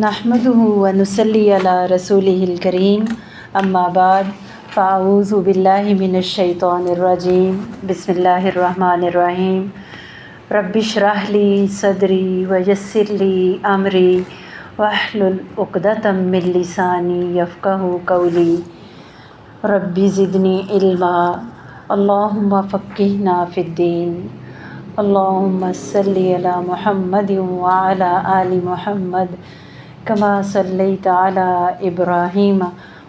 نحمده ونصلي على رسوله الكريم اما بعد فاعوذ باللہ من الشیطان الرجیم بسم اللہ الرحمن الرحیم رب اشرح لی صدری ویسر لی امری واحلل عقدۃ من لسانی یفقہوا قولی رب زدنی علما اللہم فقہنا فی الدین اللہم صلی علی محمد وعلی آل محمد کما صلیت علی ابراہیم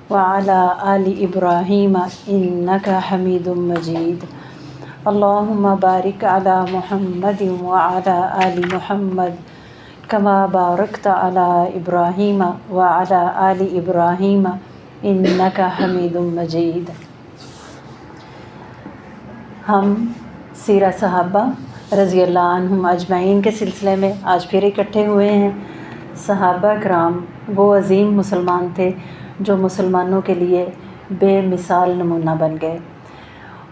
وعلی آل ابراہیم انک حمید مجید اللہم بارک علی محمد وعلی آل محمد کما بارکت علی ابراہیم وعلی آل ابراہیم انک حمید مجید۔ ہم سیرہ صحابہ رضی اللہ عنہم اجمعین کے سلسلے میں آج پھر اکٹھے ہوئے ہیں۔ صحابہ کرام وہ عظیم مسلمان تھے جو مسلمانوں کے لیے بے مثال نمونہ بن گئے،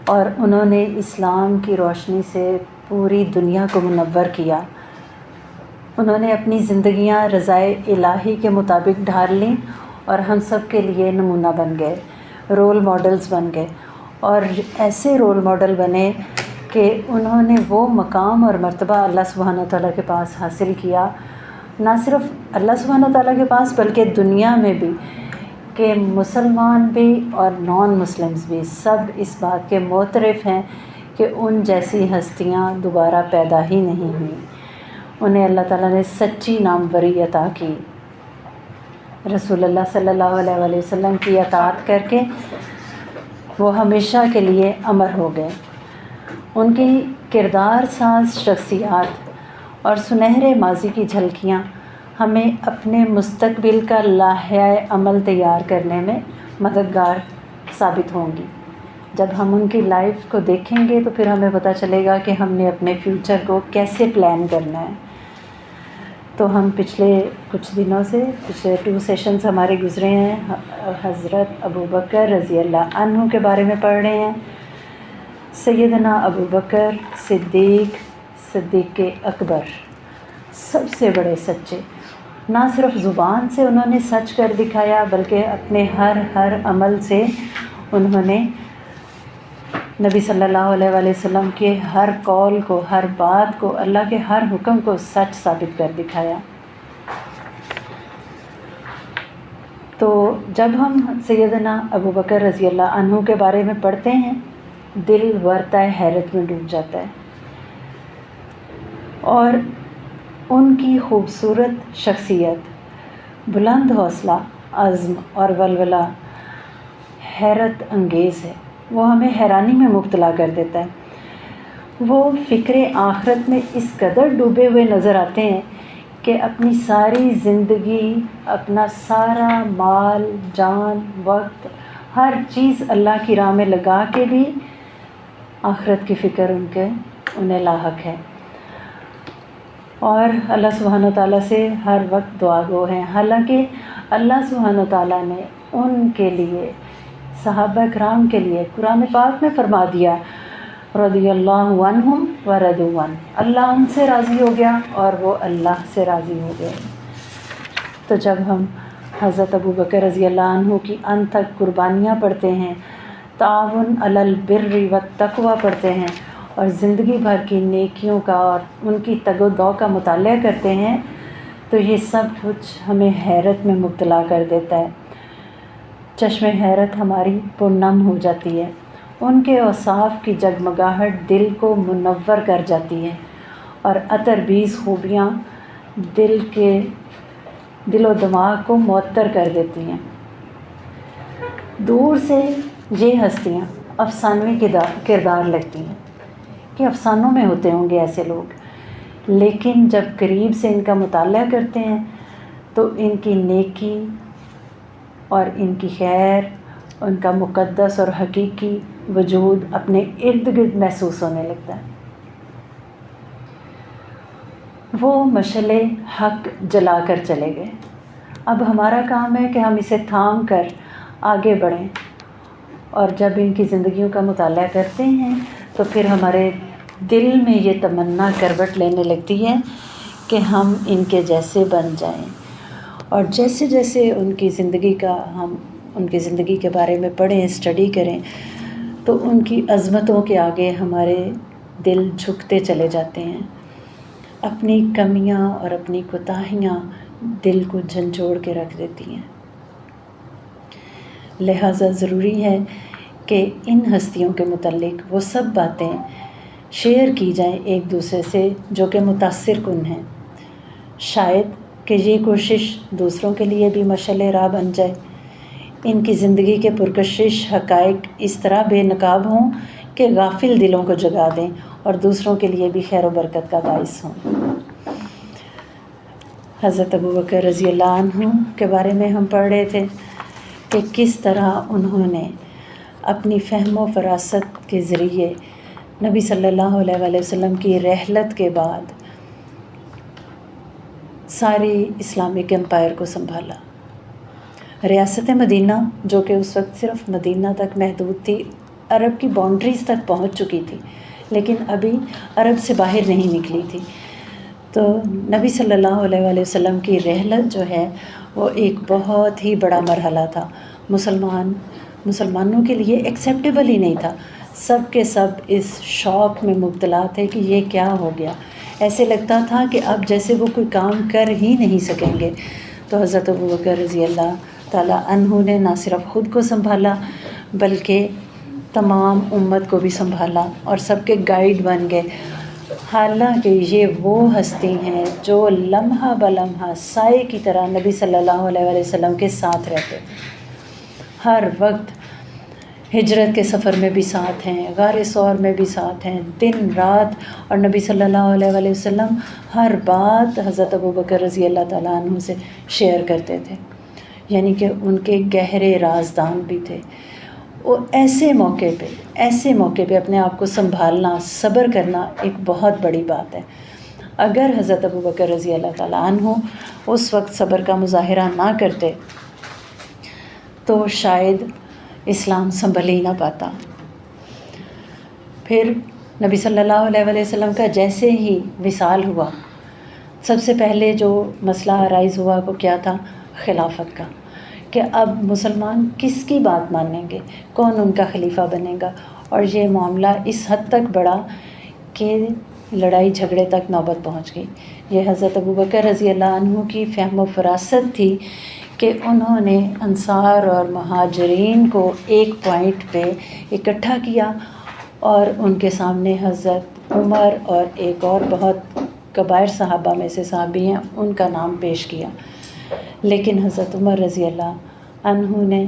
اور انہوں نے اسلام کی روشنی سے پوری دنیا کو منور کیا۔ انہوں نے اپنی زندگیاں رضائے الہی کے مطابق ڈھال لیں اور ہم سب کے لیے نمونہ بن گئے، رول ماڈلز بن گئے، اور ایسے رول ماڈل بنے کہ انہوں نے وہ مقام اور مرتبہ اللہ سبحانہ تعالیٰ کے پاس حاصل کیا، نہ صرف اللہ سبحانہ تعالیٰ کے پاس بلکہ دنیا میں بھی، کہ مسلمان بھی اور نان مسلمز بھی سب اس بات کے معترف ہیں کہ ان جیسی ہستیاں دوبارہ پیدا ہی نہیں ہوئیں۔ انہیں اللہ تعالیٰ نے سچی ناموری عطا کی، رسول اللہ صلی اللہ علیہ وآلہ وسلم کی اطاعت کر کے وہ ہمیشہ کے لیے امر ہو گئے۔ ان کی کردار ساز شخصیات اور سنہرے ماضی کی جھلکیاں ہمیں اپنے مستقبل کا لائحہ عمل تیار کرنے میں مددگار ثابت ہوں گی۔ جب ہم ان کی لائف کو دیکھیں گے تو پھر ہمیں پتہ چلے گا کہ ہم نے اپنے فیوچر کو کیسے پلان کرنا ہے۔ تو ہم پچھلے کچھ دنوں سے پچھلے 2 سیشنز ہمارے گزرے ہیں، حضرت ابوبکر رضی اللہ عنہ کے بارے میں پڑھ رہے ہیں۔ سیدنا ابوبکر صدیق اکبر، سب سے بڑے سچے، نہ صرف زبان سے انہوں نے سچ کر دکھایا بلکہ اپنے ہر عمل سے انہوں نے نبی صلی اللہ علیہ وآلہ وسلم کے ہر قول کو، ہر بات کو، اللہ کے ہر حکم کو سچ ثابت کر دکھایا۔ تو جب ہم سیدنا ابوبکر رضی اللہ عنہ کے بارے میں پڑھتے ہیں، دل ورطہ حیرت میں ڈوب جاتا ہے، اور ان کی خوبصورت شخصیت، بلند حوصلہ، عزم اور ولولہ حیرت انگیز ہے۔ وہ ہمیں حیرانی میں مبتلا کر دیتا ہے۔ وہ فکر آخرت میں اس قدر ڈوبے ہوئے نظر آتے ہیں کہ اپنی ساری زندگی، اپنا سارا مال، جان، وقت، ہر چیز اللہ کی راہ میں لگا کے بھی آخرت کی فکر انہیں لاحق ہے، اور اللہ سبحانہ تعالیٰ سے ہر وقت دعا گو ہیں۔ حالانکہ اللہ سبحانہ تعالیٰ نے ان کے لیے، صحابہ کرام کے لیے، قرآن پاک میں فرما دیا، رضی اللہ عنہم ورضوا عنہ، اللہ ان سے راضی ہو گیا اور وہ اللہ سے راضی ہو گئے۔ تو جب ہم حضرت ابوبکر رضی اللہ عنہ کی انتھک قربانیاں پڑھتے ہیں، تعاون علی البر والتقوی پڑھتے ہیں، اور زندگی بھر کی نیکیوں کا اور ان کی تگ و دو کا مطالعہ کرتے ہیں، تو یہ سب کچھ ہمیں حیرت میں مبتلا کر دیتا ہے۔ چشم حیرت ہماری پرنم ہو جاتی ہے، ان کے اوصاف کی جگمگاہٹ دل کو منور کر جاتی ہے، اور عطر بیز خوبیاں دل و دماغ کو معطر کر دیتی ہیں۔ دور سے یہ ہستیاں افسانوی کردار لگتی ہیں کہ افسانوں میں ہوتے ہوں گے ایسے لوگ، لیکن جب قریب سے ان کا مطالعہ کرتے ہیں تو ان کی نیکی اور ان کی خیر، ان کا مقدس اور حقیقی وجود اپنے ارد گرد محسوس ہونے لگتا ہے۔ وہ مشعل حق جلا کر چلے گئے، اب ہمارا کام ہے کہ ہم اسے تھام کر آگے بڑھیں، اور جب ان کی زندگیوں کا مطالعہ کرتے ہیں تو پھر ہمارے دل میں یہ تمنا کروٹ لینے لگتی ہے کہ ہم ان کے جیسے بن جائیں، اور جیسے جیسے ان کی زندگی کے بارے میں پڑھیں، اسٹڈی کریں، تو ان کی عظمتوں کے آگے ہمارے دل جھکتے چلے جاتے ہیں. اپنی کمیاں اور اپنی کوتاہیاں دل کو جھنجھوڑ کے رکھ دیتی ہیں. لہٰذا ضروری ہے کہ ان ہستیوں کے متعلق وہ سب باتیں شیئر کی جائیں ایک دوسرے سے جو کہ متاثر کن ہیں. شاید کہ یہ کوشش دوسروں کے لیے بھی مشعل راہ بن جائے. ان کی زندگی کے پرکشش حقائق اس طرح بے نقاب ہوں کہ غافل دلوں کو جگا دیں اور دوسروں کے لیے بھی خیر و برکت کا باعث ہوں. حضرت ابوبکر رضی اللہ عنہ کے بارے میں ہم پڑھ رہے تھے کہ کس طرح انہوں نے اپنی فہم و فراست کے ذریعے نبی صلی اللہ علیہ وآلہ وسلم کی رحلت کے بعد ساری اسلامک امپائر کو سنبھالا. ریاست مدینہ جو کہ اس وقت صرف مدینہ تک محدود تھی، عرب کی باؤنڈریز تک پہنچ چکی تھی، لیکن ابھی عرب سے باہر نہیں نکلی تھی. تو نبی صلی اللہ علیہ وآلہ وسلم کی رحلت جو ہے وہ ایک بہت ہی بڑا مرحلہ تھا. مسلمانوں کے لیے ایکسیپٹیبل ہی نہیں تھا. سب کے سب اس شوق میں مبتلا تھے کہ یہ کیا ہو گیا. ایسے لگتا تھا کہ اب جیسے وہ کوئی کام کر ہی نہیں سکیں گے. تو حضرت ابوبکر رضی اللہ تعالیٰ عنہ نے نہ صرف خود کو سنبھالا بلکہ تمام امت کو بھی سنبھالا اور سب کے گائیڈ بن گئے. حالانکہ یہ وہ ہستی ہیں جو لمحہ بلمحہ سائے کی طرح نبی صلی اللہ علیہ وآلہ وسلم کے ساتھ رہتے، ہر وقت ہجرت کے سفر میں بھی ساتھ ہیں، غار ثور میں بھی ساتھ ہیں، دن رات. اور نبی صلی اللہ علیہ وآلہ وسلم ہر بات حضرت ابوبکر رضی اللہ تعالیٰ عنہ سے شیئر کرتے تھے، یعنی کہ ان کے گہرے رازدان بھی تھے. وہ ایسے موقع پہ اپنے آپ کو سنبھالنا، صبر کرنا ایک بہت بڑی بات ہے. اگر حضرت ابوبکر رضی اللہ تعالیٰ عنہ اس وقت صبر کا مظاہرہ نہ کرتے تو شاید اسلام سنبھل ہی نہ پاتا. پھر نبی صلی اللہ علیہ وآلہ وسلم کا جیسے ہی وصال ہوا، سب سے پہلے جو مسئلہ رائز ہوا وہ کیا تھا؟ خلافت کا، کہ اب مسلمان کس کی بات مانیں گے، کون ان کا خلیفہ بنے گا. اور یہ معاملہ اس حد تک بڑھا کہ لڑائی جھگڑے تک نوبت پہنچ گئی. یہ حضرت ابوبکر رضی اللہ عنہ کی فہم و فراست تھی کہ انہوں نے انصار اور مہاجرین کو ایک پوائنٹ پہ اکٹھا کیا اور ان کے سامنے حضرت عمر اور ایک اور بہت کبائر صحابہ میں سے صحابی ہیں ان کا نام پیش کیا. لیکن حضرت عمر رضی اللہ عنہ نے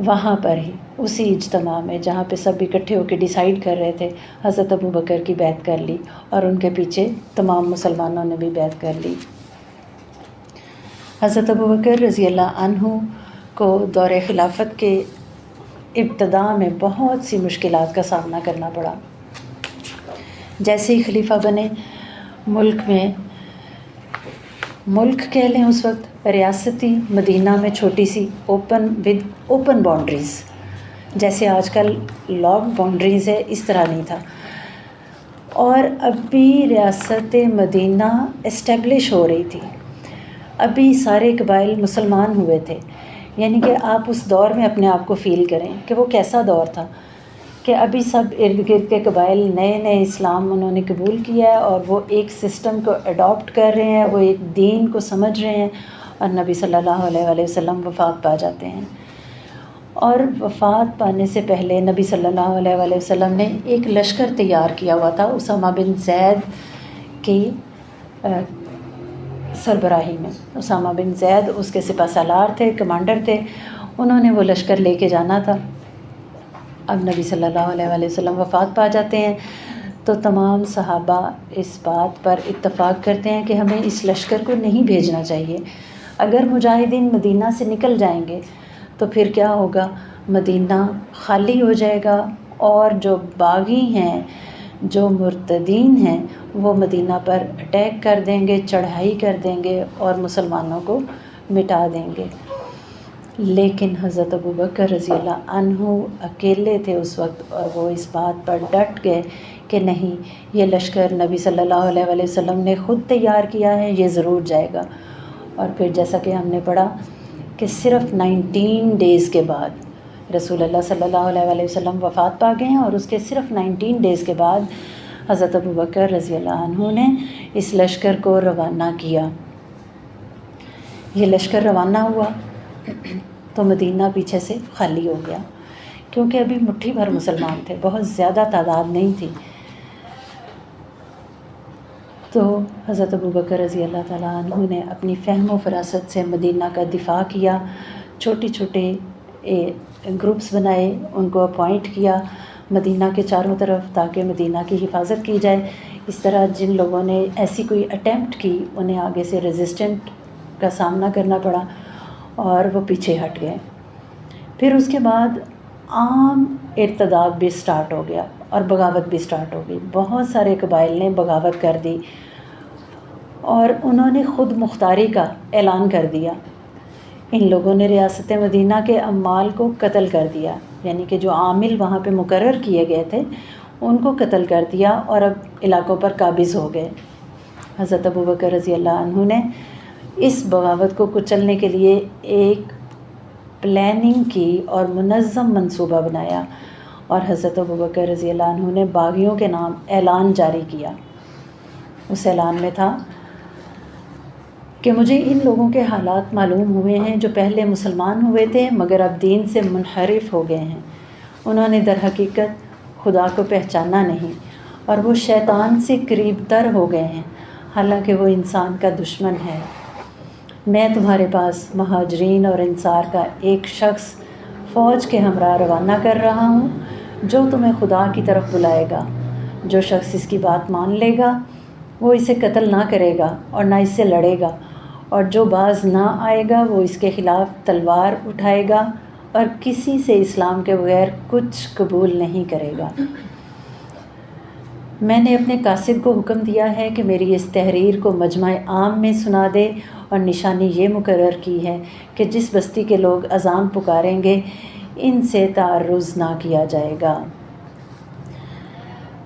وہاں پر ہی اسی اجتماع میں جہاں پہ سب اکٹھے ہو کے ڈیسائیڈ کر رہے تھے، حضرت ابوبکر کی بیعت کر لی اور ان کے پیچھے تمام مسلمانوں نے بھی بیعت کر لی. حضرت ابوبکر رضی اللہ عنہ کو دور خلافت کے ابتداء میں بہت سی مشکلات کا سامنا کرنا پڑا. جیسے ہی خلیفہ بنے، ملک کہہ لیں اس وقت ریاستی مدینہ میں چھوٹی سی اوپن باؤنڈریز، جیسے آج کل لاک باؤنڈریز ہے اس طرح نہیں تھا. اور اب بھی ریاست مدینہ اسٹیبلش ہو رہی تھی، ابھی سارے قبائل مسلمان ہوئے تھے. یعنی کہ آپ اس دور میں اپنے آپ کو فیل کریں کہ وہ کیسا دور تھا کہ ابھی سب ارد گرد کے قبائل نئے اسلام انہوں نے قبول کیا ہے اور وہ ایک سسٹم کو اڈاپٹ کر رہے ہیں، وہ ایک دین کو سمجھ رہے ہیں. اور نبی صلی اللہ علیہ وآلہ وسلم وفات پا جاتے ہیں. اور وفات پانے سے پہلے نبی صلی اللہ علیہ وآلہ وسلم نے ایک لشکر تیار کیا ہوا تھا اسامہ بن زید کی سربراہی میں. اسامہ بن زید اس کے سپہ سالار تھے، کمانڈر تھے. انہوں نے وہ لشکر لے کے جانا تھا. اب نبی صلی اللہ علیہ وآلہ وسلم وفات پا جاتے ہیں تو تمام صحابہ اس بات پر اتفاق کرتے ہیں کہ ہمیں اس لشکر کو نہیں بھیجنا چاہیے. اگر مجاہدین مدینہ سے نکل جائیں گے تو پھر کیا ہوگا؟ مدینہ خالی ہو جائے گا اور جو باغی ہیں، جو مرتدین ہیں، وہ مدینہ پر اٹیک کر دیں گے، چڑھائی کر دیں گے اور مسلمانوں کو مٹا دیں گے. لیکن حضرت ابوبکر رضی اللہ عنہ اکیلے تھے اس وقت اور وہ اس بات پر ڈٹ گئے کہ نہیں، یہ لشکر نبی صلی اللہ علیہ وآلہ وسلم نے خود تیار کیا ہے، یہ ضرور جائے گا. اور پھر جیسا کہ ہم نے پڑھا کہ صرف 19 ڈیز کے بعد رسول اللہ صلی اللہ علیہ وسلم وفات پا گئے ہیں، اور اس کے صرف 19 ڈیز کے بعد حضرت ابوبکر رضی اللہ عنہ نے اس لشکر کو روانہ کیا۔ یہ لشکر روانہ ہوا تو مدینہ پیچھے سے خالی ہو گیا، کیونکہ ابھی مٹھی بھر مسلمان تھے، بہت زیادہ تعداد نہیں تھی۔ تو حضرت ابوبکر رضی اللہ تعالیٰ عنہ نے اپنی فہم و فراست سے مدینہ کا دفاع کیا، چھوٹے چھوٹے گروپس بنائے، ان کو اپوائنٹ کیا مدینہ کے چاروں طرف تاکہ مدینہ کی حفاظت کی جائے۔ اس طرح جن لوگوں نے ایسی کوئی اٹیمپٹ کی انہیں آگے سے ریزسٹنٹ کا سامنا کرنا پڑا اور وہ پیچھے ہٹ گئے۔ پھر اس کے بعد عام ارتداد بھی سٹارٹ ہو گیا اور بغاوت بھی سٹارٹ ہو گئی۔ بہت سارے قبائل نے بغاوت کر دی اور انہوں نے خود مختاری کا اعلان کر دیا۔ ان لوگوں نے ریاست مدینہ کے عمال کو قتل کر دیا، یعنی کہ جو عامل وہاں پہ مقرر کیے گئے تھے ان کو قتل کر دیا اور اب علاقوں پر قابض ہو گئے۔ حضرت ابوبکر رضی اللہ عنہ نے اس بغاوت کو کچلنے کے لیے ایک پلاننگ کی اور منظم منصوبہ بنایا، اور حضرت ابوبکر رضی اللہ عنہ نے باغیوں کے نام اعلان جاری کیا۔ اس اعلان میں تھا کہ مجھے ان لوگوں کے حالات معلوم ہوئے ہیں جو پہلے مسلمان ہوئے تھے مگر اب دین سے منحرف ہو گئے ہیں۔ انہوں نے در حقیقت خدا کو پہچانا نہیں اور وہ شیطان سے قریب تر ہو گئے ہیں، حالانکہ وہ انسان کا دشمن ہے۔ میں تمہارے پاس مہاجرین اور انصار کا ایک شخص فوج کے ہمراہ روانہ کر رہا ہوں جو تمہیں خدا کی طرف بلائے گا۔ جو شخص اس کی بات مان لے گا وہ اسے قتل نہ کرے گا اور نہ اس سے لڑے گا، اور جو باز نہ آئے گا وہ اس کے خلاف تلوار اٹھائے گا اور کسی سے اسلام کے بغیر کچھ قبول نہیں کرے گا۔ میں نے اپنے قاصد کو حکم دیا ہے کہ میری اس تحریر کو مجمع عام میں سنا دے، اور نشانی یہ مقرر کی ہے کہ جس بستی کے لوگ اذان پکاریں گے ان سے تعرض نہ کیا جائے گا۔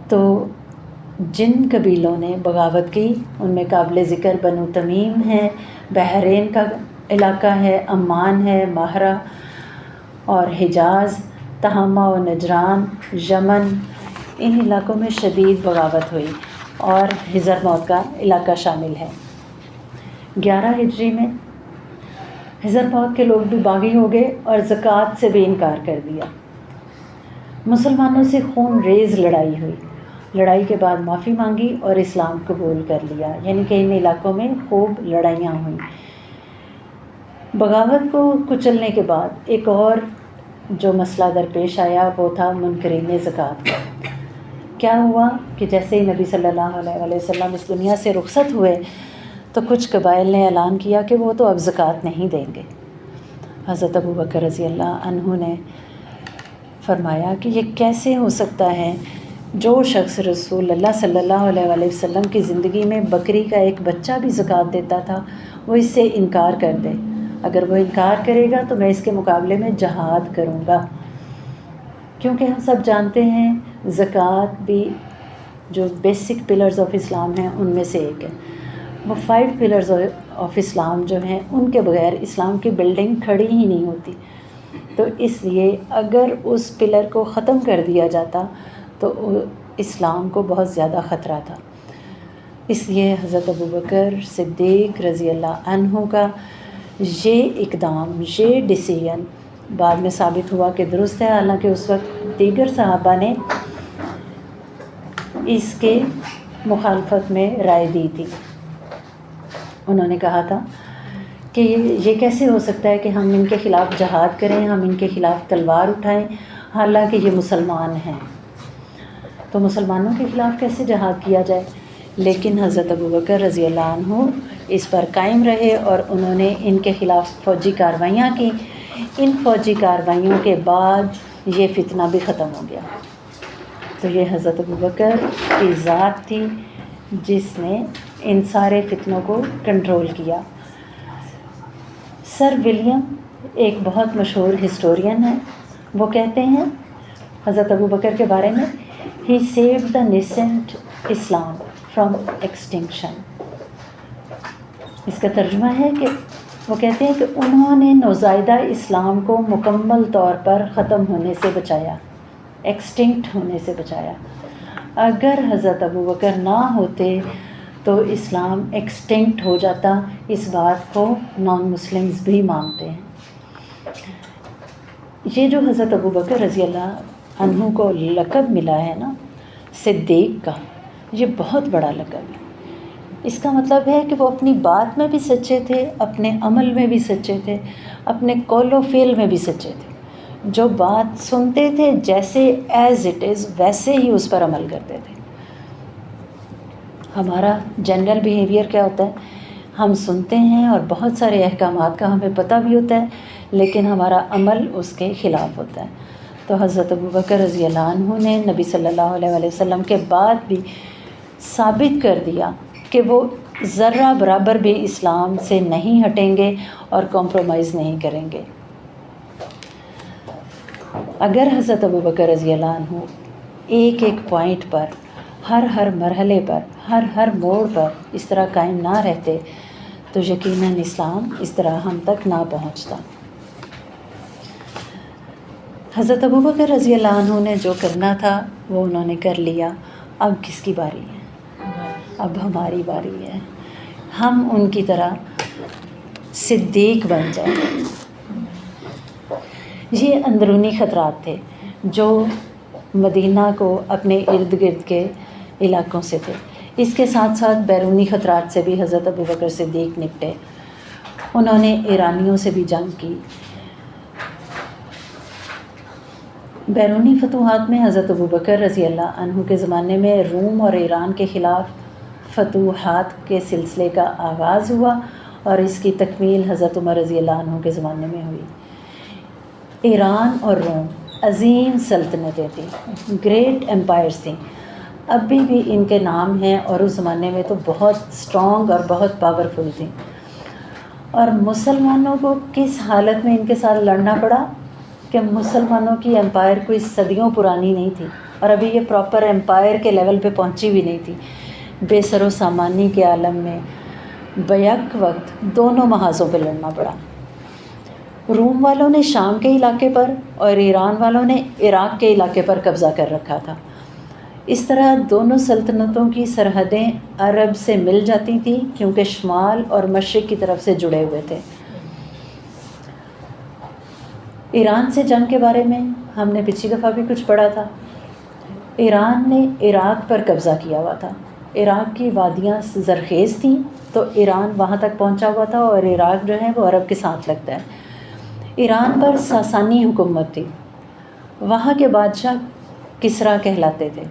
تو جن قبیلوں نے بغاوت کی ان میں قابل ذکر بنو تمیم ہے، بحرین کا علاقہ ہے، عمان ہے، ماہرہ اور حجاز، تہامہ و نجران، یمن، ان علاقوں میں شدید بغاوت ہوئی، اور حضرموت کا علاقہ شامل ہے۔ 11 ہجری میں حضرموت کے لوگ بھی باغی ہو گئے اور زکوٰۃ سے بھی انکار کر دیا۔ مسلمانوں سے خون ریز لڑائی ہوئی، لڑائی کے بعد معافی مانگی اور اسلام قبول کر لیا، یعنی کہ ان علاقوں میں خوب لڑائیاں ہوئیں۔ بغاوت کو کچلنے کے بعد ایک اور جو مسئلہ درپیش آیا وہ تھا منکرین زکوٰۃ کا۔ کیا ہوا کہ جیسے ہی نبی صلی اللہ علیہ وسلم اس دنیا سے رخصت ہوئے تو کچھ قبائل نے اعلان کیا کہ وہ تو اب زکوٰۃ نہیں دیں گے۔ حضرت ابوبکر رضی اللہ عنہ نے فرمایا کہ یہ کیسے ہو سکتا ہے، جو شخص رسول اللہ صلی اللہ علیہ وسلم کی زندگی میں بکری کا ایک بچہ بھی زکوٰۃ دیتا تھا وہ اس سے انکار کر دے۔ اگر وہ انکار کرے گا تو میں اس کے مقابلے میں جہاد کروں گا، کیونکہ ہم سب جانتے ہیں زکوٰۃ بھی جو بیسک پلرز آف اسلام ہیں ان میں سے ایک ہے۔ وہ 5 پلرز آف اسلام جو ہیں ان کے بغیر اسلام کی بلڈنگ کھڑی ہی نہیں ہوتی۔ تو اس لیے اگر اس پلر کو ختم کر دیا جاتا تو اسلام کو بہت زیادہ خطرہ تھا۔ اس لیے حضرت ابوبکر صدیق رضی اللہ عنہ کا یہ اقدام، یہ ڈیسیژن بعد میں ثابت ہوا کہ درست ہے، حالانکہ اس وقت دیگر صحابہ نے اس کے مخالفت میں رائے دی تھی۔ انہوں نے کہا تھا کہ یہ کیسے ہو سکتا ہے کہ ہم ان کے خلاف جہاد کریں، ہم ان کے خلاف تلوار اٹھائیں، حالانکہ یہ مسلمان ہیں، تو مسلمانوں کے خلاف کیسے جہاد کیا جائے؟ لیکن حضرت ابوبکر رضی اللہ عنہ اس پر قائم رہے اور انہوں نے ان کے خلاف فوجی کارروائیاں کی۔ ان فوجی کارروائیوں کے بعد یہ فتنہ بھی ختم ہو گیا۔ تو یہ حضرت ابوبکر کی ذات تھی جس نے ان سارے فتنوں کو کنٹرول کیا۔ سر ولیم ایک بہت مشہور ہسٹورین ہیں، وہ کہتے ہیں حضرت ابوبکر کے بارے میں، he saved the nascent Islam from extinction. اس کا ترجمہ ہے کہ وہ کہتے ہیں کہ انہوں نے نوزائیدہ اسلام کو مکمل طور پر ختم ہونے سے بچایا، ایکسٹنکٹ ہونے سے بچایا۔ اگر حضرت ابوبکر نہ ہوتے تو اسلام ایکسٹنکٹ ہو جاتا، اس بات کو نان مسلمز بھی مانتے ہیں۔ یہ جو حضرت ابوبکر رضی اللہ عنہ کو لقب ملا ہے نا صدیق کا، یہ بہت بڑا لقب ہے۔ اس کا مطلب ہے کہ وہ اپنی بات میں بھی سچے تھے، اپنے عمل میں بھی سچے تھے، اپنے قول و فعل میں بھی سچے تھے۔ جو بات سنتے تھے جیسے ایز اٹ از ویسے ہی اس پر عمل کرتے تھے۔ ہمارا جنرل بیہیویئر کیا ہوتا ہے؟ ہم سنتے ہیں اور بہت سارے احکامات کا ہمیں پتہ بھی ہوتا ہے، لیکن ہمارا عمل اس کے خلاف ہوتا ہے۔ تو حضرت ابوبکر رضی اللہ عنہ نے نبی صلی اللہ علیہ وسلم کے بعد بھی ثابت کر دیا کہ وہ ذرہ برابر بھی اسلام سے نہیں ہٹیں گے اور کمپرومائز نہیں کریں گے۔ اگر حضرت ابوبکر رضی اللہ عنہ ایک ایک پوائنٹ پر، ہر مرحلے پر، ہر موڑ پر اس طرح قائم نہ رہتے تو یقیناً اسلام اس طرح ہم تک نہ پہنچتا۔ حضرت ابوبکر رضی اللہ عنہ نے جو کرنا تھا وہ انہوں نے کر لیا۔ اب کس کی باری ہے؟ اب ہماری باری ہے، ہم ان کی طرح صدیق بن جائیں۔ یہ اندرونی خطرات تھے جو مدینہ کو اپنے ارد گرد کے علاقوں سے تھے۔ اس کے ساتھ ساتھ بیرونی خطرات سے بھی حضرت ابوبکر صدیق نپٹے۔ انہوں نے ایرانیوں سے بھی جنگ کی۔ بیرونی فتوحات میں حضرت ابوبکر رضی اللہ عنہ کے زمانے میں روم اور ایران کے خلاف فتوحات کے سلسلے کا آغاز ہوا اور اس کی تکمیل حضرت عمر رضی اللہ عنہ کے زمانے میں ہوئی۔ ایران اور روم عظیم سلطنتیں تھیں، گریٹ امپائرز تھیں، ابھی بھی ان کے نام ہیں اور اس زمانے میں تو بہت اسٹرانگ اور بہت پاورفل تھیں۔ اور مسلمانوں کو کس حالت میں ان کے ساتھ لڑنا پڑا کہ مسلمانوں کی امپائر کوئی صدیوں پرانی نہیں تھی اور ابھی یہ پراپر امپائر کے لیول پہ پہنچی بھی نہیں تھی۔ بے سر و سامانی کے عالم میں بیک وقت دونوں محاذوں پہ لڑنا پڑا۔ روم والوں نے شام کے علاقے پر اور ایران والوں نے عراق کے علاقے پر قبضہ کر رکھا تھا۔ اس طرح دونوں سلطنتوں کی سرحدیں عرب سے مل جاتی تھیں کیونکہ شمال اور مشرق کی طرف سے جڑے ہوئے تھے۔ ایران سے جنگ کے بارے میں ہم نے پچھلی دفعہ بھی کچھ پڑھا تھا۔ ایران نے عراق پر قبضہ کیا ہوا تھا۔ عراق کی وادیاں زرخیز تھیں تو ایران وہاں تک پہنچا ہوا تھا اور عراق جو ہے وہ عرب کے ساتھ لگتا ہے۔ ایران پر ساسانی حکومت تھی، وہاں کے بادشاہ کسریٰ کہلاتے تھے۔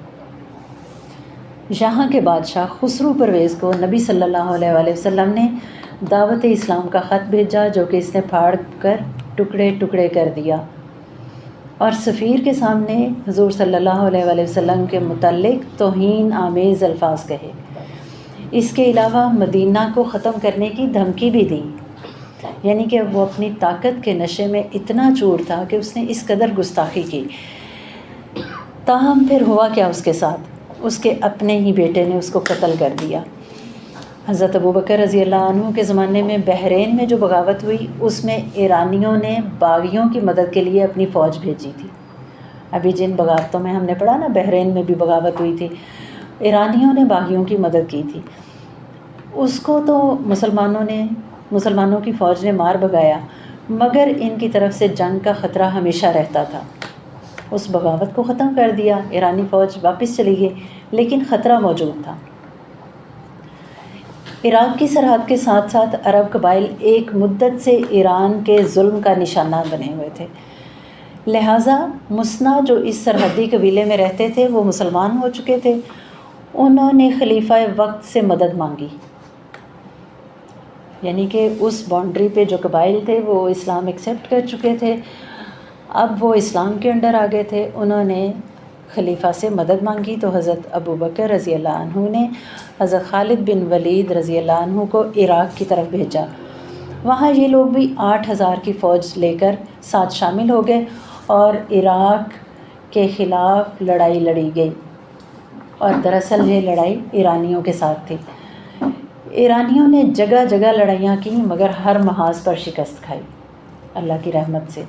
یہاں کے بادشاہ خسرو پرویز کو نبی صلی اللہ علیہ وآلہ وسلم نے دعوت اسلام کا خط بھیجا جو کہ اس نے پھاڑ کر ٹکڑے ٹکڑے کر دیا اور سفیر کے سامنے حضور صلی اللہ علیہ وآلہ وسلم کے متعلق توہین آمیز الفاظ کہے۔ اس کے علاوہ مدینہ کو ختم کرنے کی دھمکی بھی دی، یعنی کہ وہ اپنی طاقت کے نشے میں اتنا چور تھا کہ اس نے اس قدر گستاخی کی۔ تاہم پھر ہوا کیا اس کے ساتھ؟ اس کے اپنے ہی بیٹے نے اس کو قتل کر دیا۔ حضرت ابوبکر رضی اللہ عنہ کے زمانے میں بحرین میں جو بغاوت ہوئی اس میں ایرانیوں نے باغیوں کی مدد کے لیے اپنی فوج بھیجی تھی۔ ابھی جن بغاوتوں میں ہم نے پڑھا نا، بحرین میں بھی بغاوت ہوئی تھی، ایرانیوں نے باغیوں کی مدد کی تھی۔ اس کو تو مسلمانوں کی فوج نے مار بھگایا، مگر ان کی طرف سے جنگ کا خطرہ ہمیشہ رہتا تھا۔ اس بغاوت کو ختم کر دیا، ایرانی فوج واپس چلی گئی، لیکن خطرہ موجود تھا۔ عراق کی سرحد کے ساتھ ساتھ عرب قبائل ایک مدت سے ایران کے ظلم کا نشانہ بنے ہوئے تھے، لہٰذا مسنا جو اس سرحدی قبیلے میں رہتے تھے وہ مسلمان ہو چکے تھے۔ انہوں نے خلیفہ وقت سے مدد مانگی، یعنی کہ اس باؤنڈری پہ جو قبائل تھے وہ اسلام ایکسیپٹ کر چکے تھے، اب وہ اسلام کے انڈر آ گئے تھے۔ انہوں نے خلیفہ سے مدد مانگی تو حضرت ابوبکر رضی اللہ عنہ نے حضرت خالد بن ولید رضی اللہ عنہ کو عراق کی طرف بھیجا۔ وہاں یہ لوگ بھی 8,000 کی فوج لے کر ساتھ شامل ہو گئے اور عراق کے خلاف لڑائی لڑی گئی، اور دراصل یہ لڑائی ایرانیوں کے ساتھ تھی۔ ایرانیوں نے جگہ جگہ لڑائیاں کی مگر ہر محاذ پر شکست کھائی اللہ کی رحمت سے۔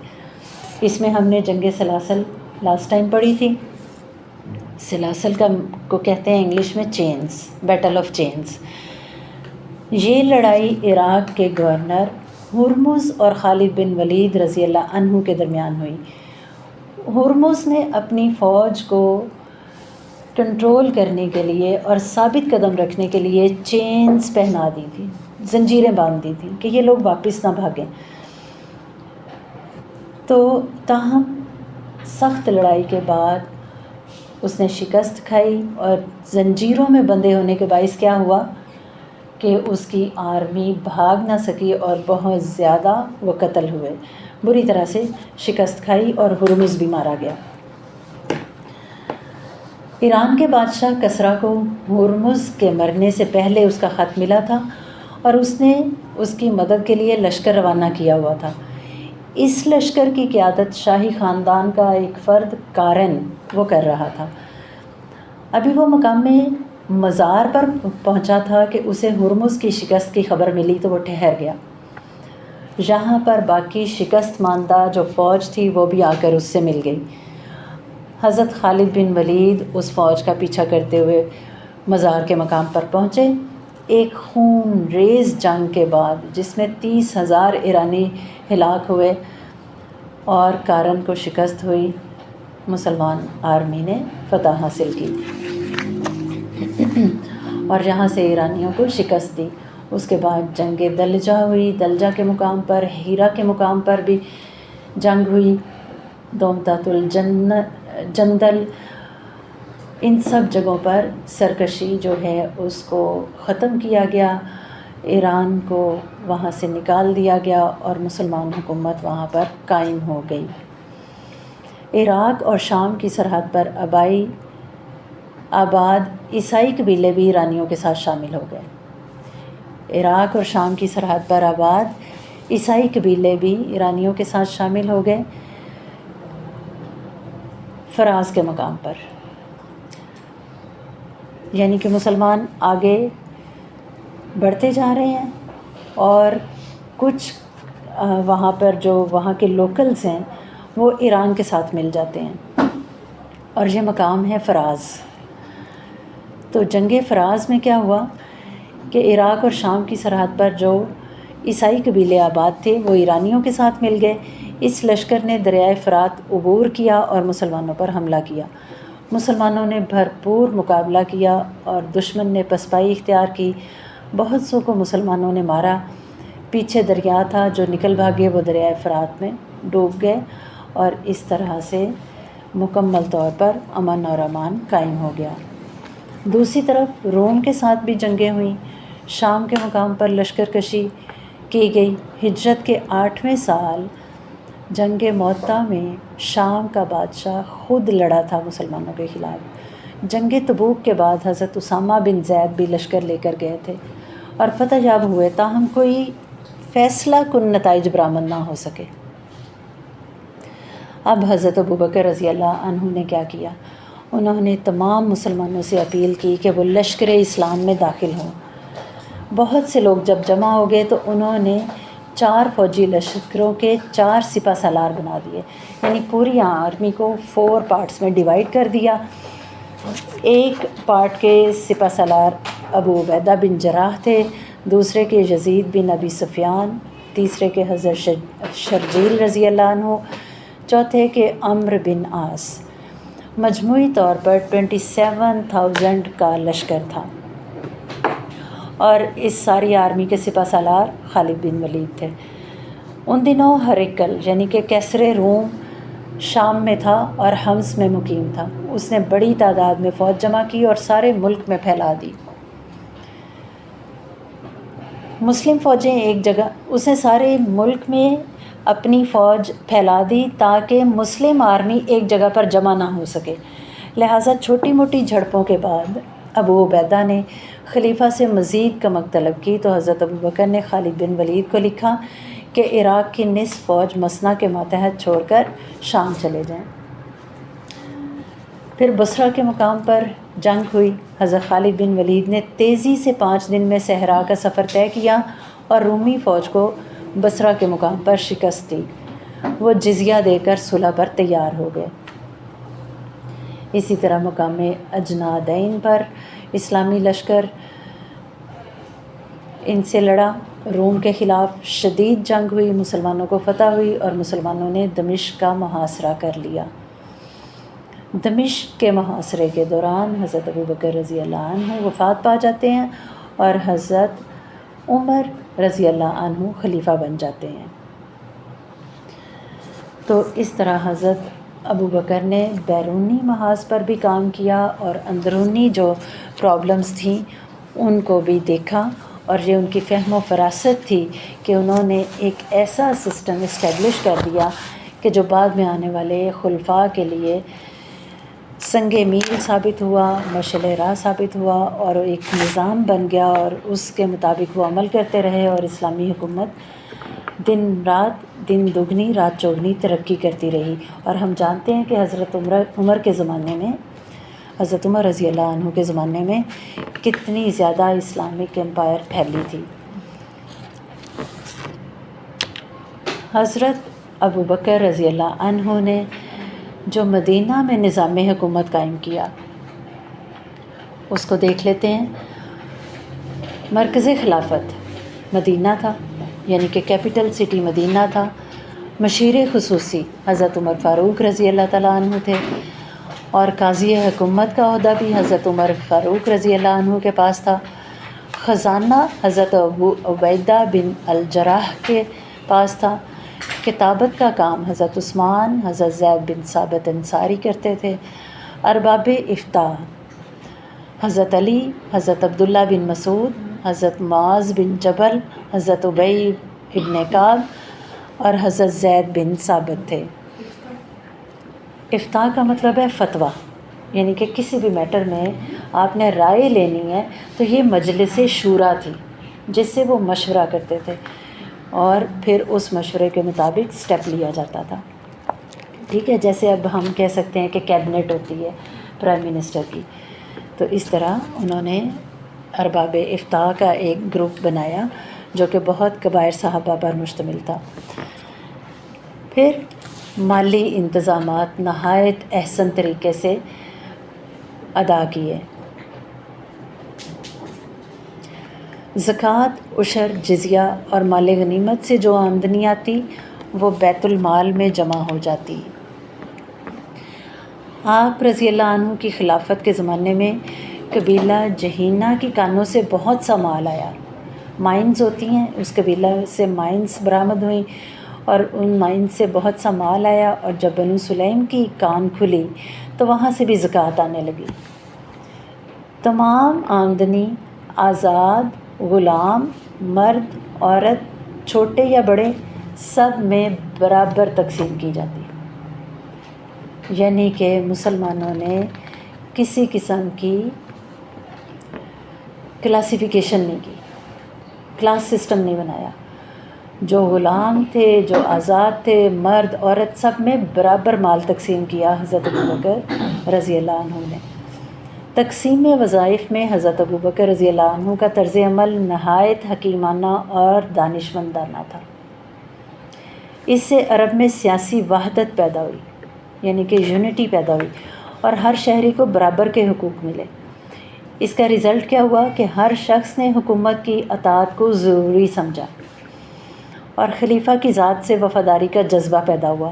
اس میں ہم نے جنگ سلاسل لاسٹ ٹائم پڑھی تھی۔ سلاسل کو کہتے ہیں انگلش میں چینز، بیٹل آف چینز۔ یہ لڑائی عراق کے گورنر ہرمز اور خالد بن ولید رضی اللہ عنہ کے درمیان ہوئی۔ ہرمز نے اپنی فوج کو کنٹرول کرنے کے لیے اور ثابت قدم رکھنے کے لیے چینز پہنا دی تھی، زنجیریں باندھ دی تھیں کہ یہ لوگ واپس نہ بھاگیں۔ تو تاہم سخت لڑائی کے بعد اس نے شکست کھائی اور زنجیروں میں بندھے ہونے کے باعث کیا ہوا کہ اس کی آرمی بھاگ نہ سکی اور بہت زیادہ وہ قتل ہوئے، بری طرح سے شکست کھائی اور ہرمز بھی مارا گیا۔ ایران کے بادشاہ کسریٰ کو ہرمز کے مرنے سے پہلے اس کا خط ملا تھا اور اس نے اس کی مدد کے لیے لشکر روانہ کیا ہوا تھا۔ اس لشکر کی قیادت شاہی خاندان کا ایک فرد کارن وہ کر رہا تھا۔ ابھی وہ مقام میں مزار پر پہنچا تھا کہ اسے ہرمز کی شکست کی خبر ملی تو وہ ٹھہر گیا۔ یہاں پر باقی شکست ماندہ جو فوج تھی وہ بھی آ کر اس سے مل گئی۔ حضرت خالد بن ولید اس فوج کا پیچھا کرتے ہوئے مزار کے مقام پر پہنچے۔ ایک خون ریز جنگ کے بعد جس میں 30,000 ایرانی ہلاک ہوئے اور کارن کو شکست ہوئی، مسلمان آرمی نے فتح حاصل کی اور یہاں سے ایرانیوں کو شکست دی۔ اس کے بعد جنگ دلجہ ہوئی، دلجہ کے مقام پر، ہیرا کے مقام پر بھی جنگ ہوئی، دومتات الجندل، ان سب جگہوں پر سرکشی جو ہے اس کو ختم کیا گیا، ایران کو وہاں سے نکال دیا گیا اور مسلمان حکومت وہاں پر قائم ہو گئی۔ عراق اور شام کی سرحد پر آباد عیسائی قبیلے بھی ایرانیوں کے ساتھ شامل ہو گئے۔ عراق اور شام کی سرحد پر آباد عیسائی قبیلے بھی ایرانیوں کے ساتھ شامل ہو گئے، فراز کے مقام پر، یعنی کہ مسلمان آگے بڑھتے جا رہے ہیں اور کچھ وہاں پر جو وہاں کے لوکلز ہیں وہ ایران کے ساتھ مل جاتے ہیں اور یہ مقام ہے فراز۔ تو جنگ فراز میں کیا ہوا کہ عراق اور شام کی سرحد پر جو عیسائی قبیلے آباد تھے وہ ایرانیوں کے ساتھ مل گئے۔ اس لشکر نے دریائے فرات عبور کیا اور مسلمانوں پر حملہ کیا۔ مسلمانوں نے بھرپور مقابلہ کیا اور دشمن نے پسپائی اختیار کی، بہت سو کو مسلمانوں نے مارا۔ پیچھے دریا تھا جو نکل بھاگے، وہ دریائے فرات میں ڈوب گئے اور اس طرح سے مکمل طور پر امن اور امان قائم ہو گیا۔ دوسری طرف روم کے ساتھ بھی جنگیں ہوئیں۔ شام کے مقام پر لشکر کشی کی گئی۔ ہجرت کے 8ویں سال جنگ معطا میں شام کا بادشاہ خود لڑا تھا مسلمانوں کے خلاف۔ جنگ تبوک کے بعد حضرت اسامہ بن زید بھی لشکر لے کر گئے تھے اور فتح یاب ہوئے، تاہم کوئی فیصلہ کن نتائج برآمد نہ ہو سکے۔ اب حضرت ابوبکر رضی اللہ عنہ نے کیا کیا؟ انہوں نے تمام مسلمانوں سے اپیل کی کہ وہ لشکر اسلام میں داخل ہوں۔ بہت سے لوگ جب جمع ہو گئے تو انہوں نے 4 فوجی لشکروں کے 4 سپہ سالار بنا دیے، یعنی پوری آرمی کو 4 پارٹس میں ڈیوائیڈ کر دیا۔ ایک پارٹ کے سپہ سالار ابو عبیدہ بن جراح تھے، دوسرے کے یزید بن ابی سفیان، تیسرے کے حضرت شرجیل رضی اللہ عنہ، چوتھے کے عمرو بن عاص۔ مجموعی طور پر 27,000 کا لشکر تھا اور اس ساری آرمی کے سپہ سالار خالد بن ولید تھے۔ ان دنوں ہرقل یعنی کہ کیسر روم شام میں تھا اور حمص میں مقیم تھا۔ اس نے بڑی تعداد میں فوج جمع کی اور سارے ملک میں پھیلا دی۔ مسلم فوجیں ایک جگہ، اس نے سارے ملک میں اپنی فوج پھیلا دی تاکہ مسلم آرمی ایک جگہ پر جمع نہ ہو سکے۔ لہٰذا چھوٹی موٹی جھڑپوں کے بعد ابو عبیدہ نے خلیفہ سے مزید کمک طلب کی تو حضرت ابوبکر نے خالد بن ولید کو لکھا کہ عراق کی نصف فوج مسنا کے ماتحت چھوڑ کر شام چلے جائیں۔ پھر بصرہ کے مقام پر جنگ ہوئی۔ حضرت خالد بن ولید نے تیزی سے 5 دن میں صحرا کا سفر طے کیا اور رومی فوج کو بصرہ کے مقام پر شکست دی۔ وہ جزیہ دے کر صلح پر تیار ہو گئے۔ اسی طرح مقام اجنادین پر اسلامی لشکر ان سے لڑا۔ روم کے خلاف شدید جنگ ہوئی، مسلمانوں کو فتح ہوئی اور مسلمانوں نے دمشق کا محاصرہ کر لیا۔ دمشق کے محاصرے کے دوران حضرت ابوبکر رضی اللہ عنہ وفات پا جاتے ہیں اور حضرت عمر رضی اللہ عنہ خلیفہ بن جاتے ہیں۔ تو اس طرح حضرت ابوبکر نے بیرونی محاذ پر بھی کام کیا اور اندرونی جو پرابلمز تھیں ان کو بھی دیکھا، اور یہ ان کی فہم و فراست تھی کہ انہوں نے ایک ایسا سسٹم اسٹیبلش کر دیا کہ جو بعد میں آنے والے خلفاء کے لیے سنگ میل ثابت ہوا، مشعل راہ ثابت ہوا، اور ایک نظام بن گیا، اور اس کے مطابق وہ عمل کرتے رہے، اور اسلامی حکومت دن دگنی رات چوگنی ترقی کرتی رہی۔ اور ہم جانتے ہیں کہ حضرت عمر کے زمانے میں، حضرت عمر رضی اللہ عنہ کے زمانے میں کتنی زیادہ اسلامک امپائر پھیلی تھی۔ حضرت ابوبکر رضی اللہ عنہ نے جو مدینہ میں نظام حکومت قائم کیا اس کو دیکھ لیتے ہیں۔ مرکز خلافت مدینہ تھا، یعنی کہ کیپٹل سٹی مدینہ تھا۔ مشیر خصوصی حضرت عمر فاروق رضی اللہ تعالیٰ عنہ تھے، اور قاضی حکومت کا عہدہ بھی حضرت عمر فاروق رضی اللہ عنہ کے پاس تھا۔ خزانہ حضرت ابو عبیدہ بن الجراح کے پاس تھا۔ کتابت کا کام حضرت عثمان، حضرت زید بن ثابت انصاری کرتے تھے۔ ارباب افتاء حضرت علی، حضرت عبداللہ بن مسعود، حضرت معاذ بن جبل، حضرت ابی ابن کعب اور حضرت زید بن ثابت تھے۔ افتاء کا مطلب ہے فتویٰ، یعنی کہ کسی بھی میٹر میں آپ نے رائے لینی ہے تو یہ مجلس شورا تھی جس سے وہ مشورہ کرتے تھے، اور پھر اس مشورے کے مطابق سٹیپ لیا جاتا تھا۔ ٹھیک ہے، جیسے اب ہم کہہ سکتے ہیں کہ کیبنٹ ہوتی ہے پرائم منسٹر کی، تو اس طرح انہوں نے ارباب افتاء کا ایک گروپ بنایا جو کہ بہت کبائر صحابہ پر مشتمل تھا۔ پھر مالی انتظامات نہایت احسن طریقے سے ادا کیے۔ زکوٰۃ، عشر، جزیہ اور مال غنیمت سے جو آمدنی آتی وہ بیت المال میں جمع ہو جاتی۔ آپ رضی اللہ عنہ کی خلافت کے زمانے میں قبیلہ جہینہ کی کانوں سے بہت سا مال آیا۔ مائنز ہوتی ہیں، اس قبیلہ سے مائنز برآمد ہوئیں اور ان مائنز سے بہت سا مال آیا، اور جب بنو سلیم کی کان کھلی تو وہاں سے بھی زکوٰۃ آنے لگی۔ تمام آمدنی آزاد، غلام، مرد، عورت، چھوٹے یا بڑے، سب میں برابر تقسیم کی جاتی، یعنی کہ مسلمانوں نے کسی قسم کی کلاسیفیکیشن نہیں کی، کلاس سسٹم نہیں بنایا۔ جو غلام تھے، جو آزاد تھے، مرد، عورت، سب میں برابر مال تقسیم کیا حضرت ابوبکر رضی اللہ عنہ نے۔ تقسیم وظائف میں حضرت ابوبکر رضی اللہ عنہ کا طرز عمل نہایت حکیمانہ اور دانشمندانہ تھا۔ اس سے عرب میں سیاسی وحدت پیدا ہوئی، یعنی کہ یونٹی پیدا ہوئی، اور ہر شہری کو برابر کے حقوق ملے۔ اس کا رزلٹ کیا ہوا کہ ہر شخص نے حکومت کی اطاعت کو ضروری سمجھا، اور خلیفہ کی ذات سے وفاداری کا جذبہ پیدا ہوا،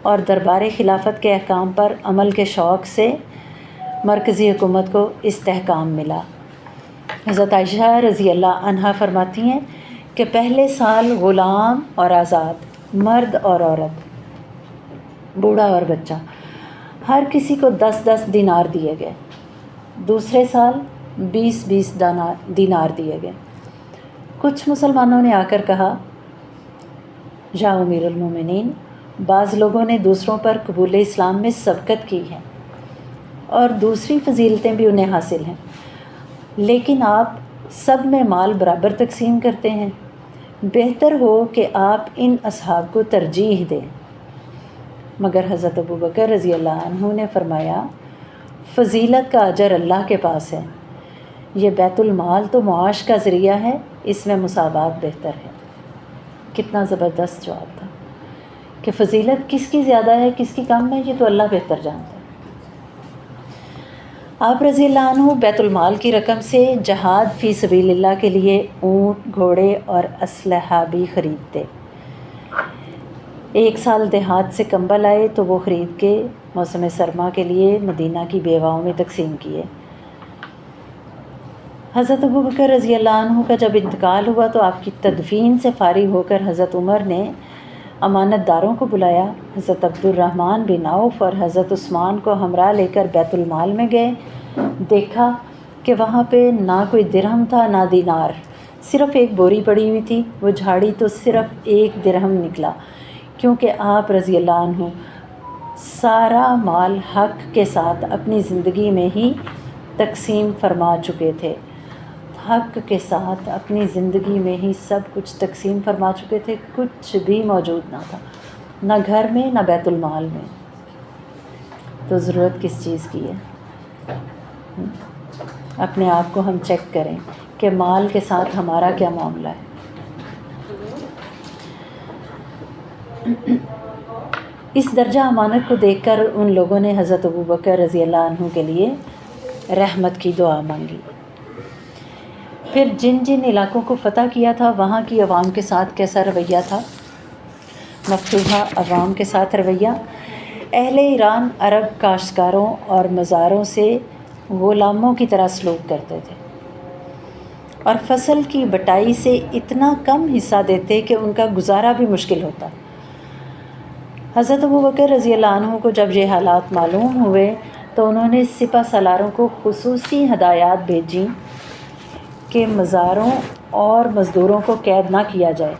اور دربار خلافت کے احکام پر عمل کے شوق سے مرکزی حکومت کو استحکام ملا۔ حضرت عائشہ رضی اللہ عنہا فرماتی ہیں کہ پہلے سال غلام اور آزاد، مرد اور عورت، بوڑھا اور بچہ، ہر کسی کو 10-10 دینار دیے گئے۔ دوسرے سال 20-20 دینار دیے گئے۔ کچھ مسلمانوں نے آ کر کہا، یا امیر المومنین، بعض لوگوں نے دوسروں پر قبول اسلام میں سبقت کی ہے اور دوسری فضیلتیں بھی انہیں حاصل ہیں، لیکن آپ سب میں مال برابر تقسیم کرتے ہیں، بہتر ہو کہ آپ ان اصحاب کو ترجیح دیں۔ مگر حضرت ابوبکر رضی اللہ عنہ نے فرمایا، فضیلت کا اجر اللہ کے پاس ہے، یہ بیت المال تو معاش کا ذریعہ ہے، اس میں مساوات بہتر ہے۔ کتنا زبردست جواب تھا کہ فضیلت کس کی زیادہ ہے کس کی کم ہے، یہ تو اللہ بہتر جانتا ہے۔ آپ رضی اللہ عنہ بیت المال کی رقم سے جہاد فی سبیل اللہ کے لیے اونٹ، گھوڑے اور اسلحہ بھی خریدتے۔ 1 سال دیہات سے کمبل آئے تو وہ خرید کے موسم سرما کے لیے مدینہ کی بیواؤں میں تقسیم کیے۔ حضرت ابوبکر رضی اللہ عنہ کا جب انتقال ہوا تو آپ کی تدفین سے فارغ ہو کر حضرت عمر نے امانت داروں کو بلایا۔ حضرت عبد الرحمن بن عوف اور حضرت عثمان کو ہمراہ لے کر بیت المال میں گئے۔ دیکھا کہ وہاں پہ نہ کوئی درہم تھا نہ دینار، صرف ایک بوری پڑی ہوئی تھی، وہ جھاڑی تو صرف 1 درہم نکلا، کیونکہ آپ رضی اللہ عنہ سارا مال حق کے ساتھ اپنی زندگی میں ہی تقسیم فرما چکے تھے۔ حق کے ساتھ اپنی زندگی میں ہی سب کچھ تقسیم فرما چکے تھے، کچھ بھی موجود نہ تھا، نہ گھر میں نہ بیت المال میں، تو ضرورت کس چیز کی ہے؟ اپنے آپ کو ہم چیک کریں کہ مال کے ساتھ ہمارا کیا معاملہ ہے۔ اس درجہ امانت کو دیکھ کر ان لوگوں نے حضرت ابوبکر رضی اللہ عنہ کے لیے رحمت کی دعا مانگی۔ پھر جن جن علاقوں کو فتح کیا تھا وہاں کی عوام کے ساتھ کیسا رویہ تھا؟ مفتوحہ عوام کے ساتھ رویہ، اہل ایران عرب کاشتکاروں اور مزاروں سے غلاموں کی طرح سلوک کرتے تھے اور فصل کی بٹائی سے اتنا کم حصہ دیتے کہ ان کا گزارا بھی مشکل ہوتا۔ حضرت ابوبکر رضی اللہ عنہ کو جب یہ حالات معلوم ہوئے تو انہوں نے سپہ سالاروں کو خصوصی ہدایات بھیجیں کہ مزاروں اور مزدوروں کو قید نہ کیا جائے،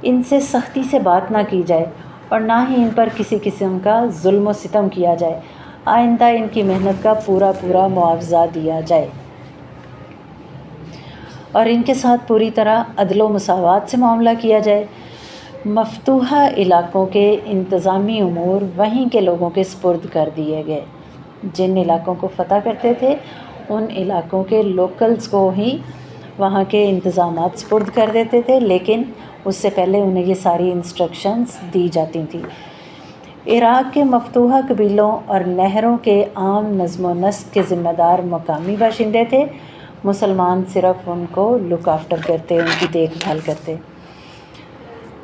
ان سے سختی سے بات نہ کی جائے اور نہ ہی ان پر کسی قسم کا ظلم و ستم کیا جائے، آئندہ ان کی محنت کا پورا معاوضہ دیا جائے اور ان کے ساتھ پوری طرح عدل و مساوات سے معاملہ کیا جائے۔ مفتوحہ علاقوں کے انتظامی امور وہیں کے لوگوں کے سپرد کر دیے گئے۔ جن علاقوں کو فتح کرتے تھے ان علاقوں کے لوکلز کو ہی وہاں کے انتظامات سپرد کر دیتے تھے، لیکن اس سے پہلے انہیں یہ ساری انسٹرکشنز دی جاتی تھیں۔ عراق کے مفتوحہ قبیلوں اور نہروں کے عام نظم و نسق کے ذمہ دار مقامی باشندے تھے، مسلمان صرف ان کو لک آفٹر کرتے، ان کی دیکھ بھال کرتے۔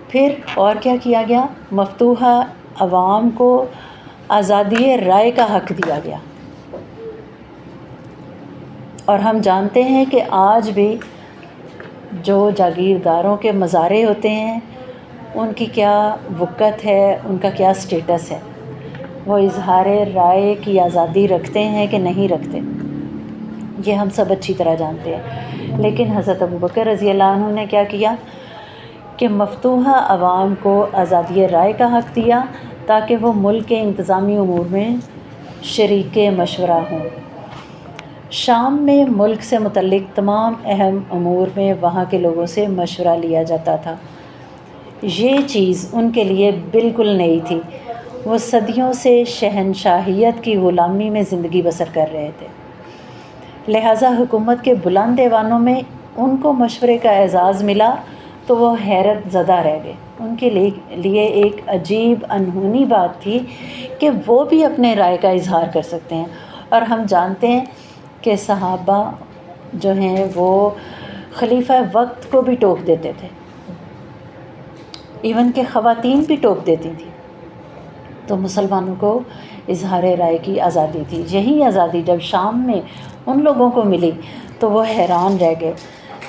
پھر اور کیا کیا گیا؟ مفتوحہ عوام کو آزادی رائے کا حق دیا گیا، اور ہم جانتے ہیں کہ آج بھی جو جاگیرداروں کے مزارے ہوتے ہیں ان کی کیا وقت ہے، ان کا کیا سٹیٹس ہے، وہ اظہار رائے کی آزادی رکھتے ہیں کہ نہیں رکھتے، یہ ہم سب اچھی طرح جانتے ہیں۔ لیکن حضرت ابوبکر رضی اللہ عنہ نے کیا کیا کہ مفتوحہ عوام کو آزادی رائے کا حق دیا تاکہ وہ ملک کے انتظامی امور میں شریک مشورہ ہوں۔ شام میں ملک سے متعلق تمام اہم امور میں وہاں کے لوگوں سے مشورہ لیا جاتا تھا۔ یہ چیز ان کے لیے بالکل نئی تھی، وہ صدیوں سے شہنشاہیت کی غلامی میں زندگی بسر کر رہے تھے، لہٰذا حکومت کے بلند ایوانوں میں ان کو مشورے کا اعزاز ملا تو وہ حیرت زدہ رہ گئے۔ ان کے لیے ایک عجیب انہونی بات تھی کہ وہ بھی اپنے رائے کا اظہار کر سکتے ہیں، اور ہم جانتے ہیں کہ صحابہ جو ہیں وہ خلیفہ وقت کو بھی ٹوک دیتے تھے، ایون کہ خواتین بھی ٹوک دیتی تھیں، تو مسلمانوں کو اظہار رائے کی آزادی تھی۔ یہی آزادی جب شام میں ان لوگوں کو ملی تو وہ حیران رہ گئے۔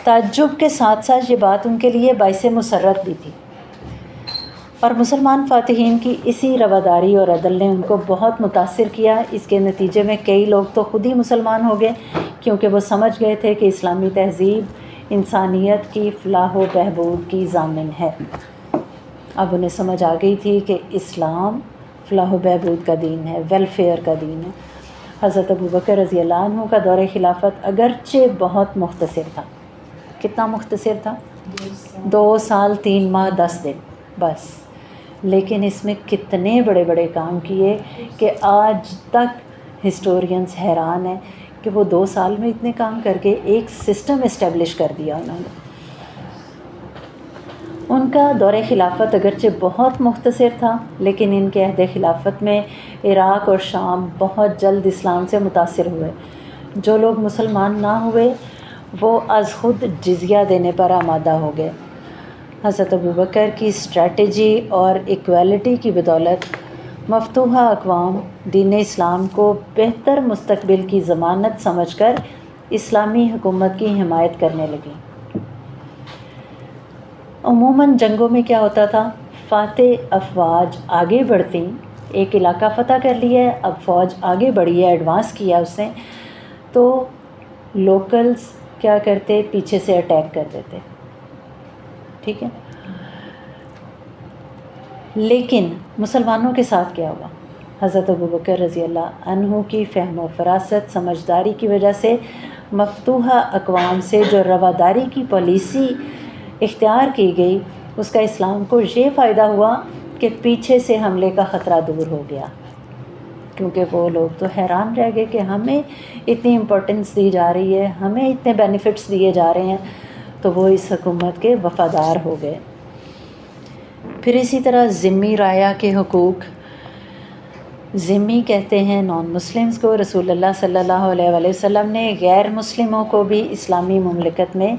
تعجب کے ساتھ ساتھ یہ بات ان کے لیے باعث مسرت بھی تھی، اور مسلمان فاتحین کی اسی رواداری اور عدل نے ان کو بہت متاثر کیا۔ اس کے نتیجے میں کئی لوگ تو خود ہی مسلمان ہو گئے، کیونکہ وہ سمجھ گئے تھے کہ اسلامی تہذیب انسانیت کی فلاح و بہبود کی ضامن ہے۔ اب انہیں سمجھ آ گئی تھی کہ اسلام فلاح و بہبود کا دین ہے، ویلفیئر کا دین ہے۔ حضرت ابوبکر رضی اللہ عنہ کا دور خلافت اگرچہ بہت مختصر تھا، کتنا مختصر تھا؟ 2 سال 3 ماہ 10 دن بس، لیکن اس میں کتنے بڑے بڑے کام کیے کہ آج تک ہسٹورینز حیران ہیں کہ وہ 2 سال میں اتنے کام کر کے ایک سسٹم اسٹیبلش کر دیا انہوں نے۔ ان کا دور خلافت اگرچہ بہت مختصر تھا، لیکن ان کے عہد خلافت میں عراق اور شام بہت جلد اسلام سے متاثر ہوئے۔ جو لوگ مسلمان نہ ہوئے وہ از خود جزیہ دینے پر آمادہ ہو گئے۔ حضرت ابوبکر کی اسٹریٹجی اور ایکویلٹی کی بدولت مفتوحہ اقوام دین اسلام کو بہتر مستقبل کی ضمانت سمجھ کر اسلامی حکومت کی حمایت کرنے لگیں۔ عموماً جنگوں میں کیا ہوتا تھا، فاتح افواج آگے بڑھتی، ایک علاقہ فتح کر لیا ہے، اب فوج آگے بڑھی ہے، ایڈوانس کیا اس نے، تو لوکلز کیا کرتے، پیچھے سے اٹیک کر دیتے، ٹھیک ہے۔ لیکن مسلمانوں کے ساتھ کیا ہوا؟ حضرت ابوبکر رضی اللہ عنہ کی فہم و فراست، سمجھداری کی وجہ سے مفتوحہ اقوام سے جو رواداری کی پالیسی اختیار کی گئی، اس کا اسلام کو یہ فائدہ ہوا کہ پیچھے سے حملے کا خطرہ دور ہو گیا، کیونکہ وہ لوگ تو حیران رہ گئے کہ ہمیں اتنی امپورٹنس دی جا رہی ہے، ہمیں اتنے بینیفٹس دیے جا رہے ہیں، تو وہ اس حکومت کے وفادار ہو گئے۔ پھر اسی طرح ذمی رعایا کے حقوق، ذمی کہتے ہیں نان مسلمز کو۔ رسول اللہ صلی اللہ علیہ وآلہ وسلم نے غیر مسلموں کو بھی اسلامی مملکت میں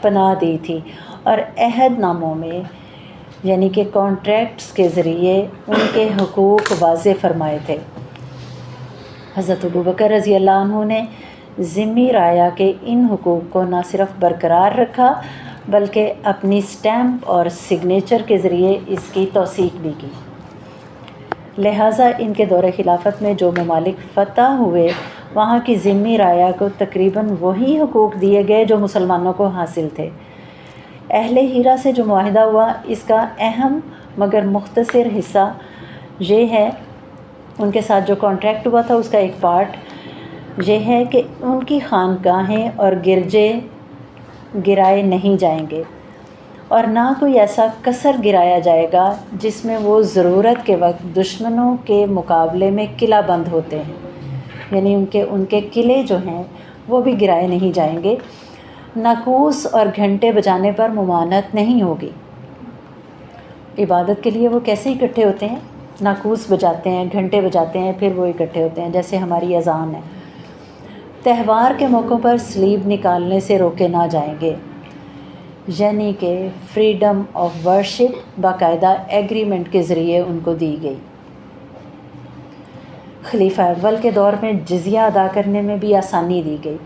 پناہ دی تھی، اور عہد ناموں میں یعنی کہ کانٹریکٹس کے ذریعے ان کے حقوق واضح فرمائے تھے۔ حضرت ابوبکر رضی اللہ عنہ نے ذمی رعایا کے ان حقوق کو نہ صرف برقرار رکھا بلکہ اپنی سٹیمپ اور سگنیچر کے ذریعے اس کی توثیق بھی کی۔ لہٰذا ان کے دور خلافت میں جو ممالک فتح ہوئے، وہاں کی ذمی رعایا کو تقریباً وہی حقوق دیے گئے جو مسلمانوں کو حاصل تھے۔ اہل ہیرا سے جو معاہدہ ہوا، اس کا اہم مگر مختصر حصہ یہ ہے، ان کے ساتھ جو کانٹریکٹ ہوا تھا اس کا ایک پارٹ یہ ہے کہ ان کی خانقاہیں اور گرجے گرائے نہیں جائیں گے، اور نہ کوئی ایسا قصر گرایا جائے گا جس میں وہ ضرورت کے وقت دشمنوں کے مقابلے میں قلعہ بند ہوتے ہیں، یعنی ان کے قلعے جو ہیں وہ بھی گرائے نہیں جائیں گے۔ ناقوس اور گھنٹے بجانے پر ممانعت نہیں ہوگی۔ عبادت کے لیے وہ کیسے اکٹھے ہوتے ہیں؟ ناقوس بجاتے ہیں، گھنٹے بجاتے ہیں، پھر وہ اکٹھے ہوتے ہیں، جیسے ہماری اذان ہے۔ تہوار کے موقعوں پر سلیب نکالنے سے روکے نہ جائیں گے، یعنی کہ فریڈم آف ورشپ باقاعدہ ایگریمنٹ کے ذریعے ان کو دی گئی۔ خلیفہ اول کے دور میں جزیہ ادا کرنے میں بھی آسانی دی گئی۔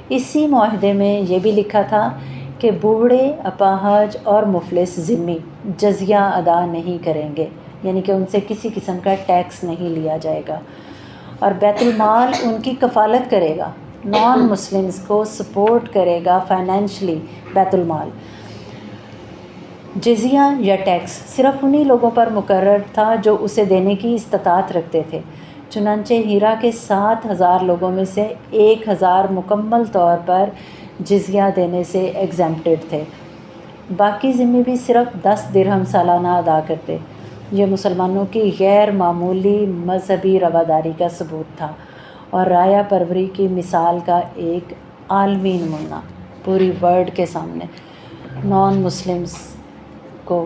اسی معاہدے میں یہ بھی لکھا تھا کہ بوڑھے، اپاہج اور مفلس ذمی جزیہ ادا نہیں کریں گے، یعنی کہ ان سے کسی قسم کا ٹیکس نہیں لیا جائے گا، اور بیت المال ان کی کفالت کرے گا، نان مسلمز کو سپورٹ کرے گا فائنینشلی بیت المال۔ جزیہ یا ٹیکس صرف انہی لوگوں پر مقرر تھا جو اسے دینے کی استطاعت رکھتے تھے، چنانچہ ہیرا کے 7,000 لوگوں میں سے 1,000 مکمل طور پر جزیہ دینے سے ایگزمپٹڈ تھے، باقی ذمے بھی صرف 10 درہم سالانہ ادا کرتے۔ یہ مسلمانوں کی غیر معمولی مذہبی رواداری کا ثبوت تھا، اور رعایا پروری کی مثال کا ایک عالمی نمونہ۔ پوری ورلڈ کے سامنے نان مسلمز کو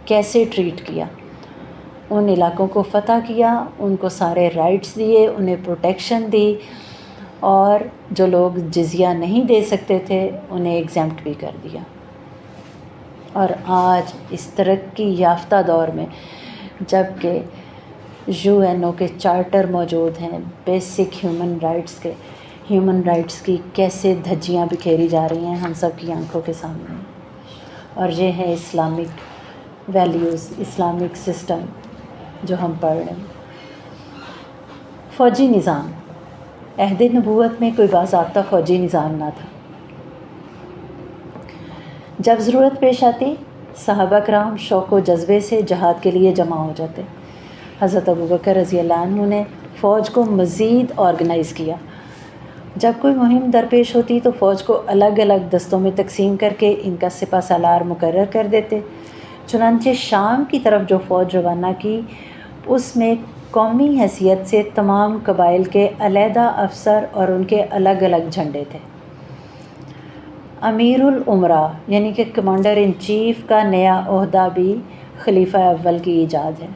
کیسے ٹریٹ کیا، ان علاقوں کو فتح کیا، ان کو سارے رائٹس دیے، انہیں پروٹیکشن دی، اور جو لوگ جزیہ نہیں دے سکتے تھے انہیں ایگزمپٹ بھی کر دیا۔ اور آج اس ترقی یافتہ دور میں، جب کہ UN کے چارٹر موجود ہیں، بیسک ہیومن رائٹس کی کیسے دھجیاں بکھیری جا رہی ہیں ہم سب کی آنکھوں کے سامنے، اور یہ ہے اسلامک ویلیوز، اسلامک سسٹم جو ہم پڑھ رہے ہیں۔ فوجی نظام، عہد نبوت میں کوئی باضابطہ فوجی نظام نہ تھا۔ جب ضرورت پیش آتی، صحابہ کرام شوق و جذبے سے جہاد کے لیے جمع ہو جاتے۔ حضرت ابوبکر رضی اللہ عنہ نے فوج کو مزید آرگنائز کیا۔ جب کوئی مہم درپیش ہوتی تو فوج کو الگ الگ دستوں میں تقسیم کر کے ان کا سپہ سالار مقرر کر دیتے۔ چنانچہ شام کی طرف جو فوج روانہ کی، اس میں قومی حیثیت سے تمام قبائل کے علیحدہ افسر اور ان کے الگ الگ جھنڈے تھے۔ امیر الامراء یعنی کہ کمانڈر ان چیف کا نیا عہدہ بھی خلیفہ اول کی ایجاد ہے،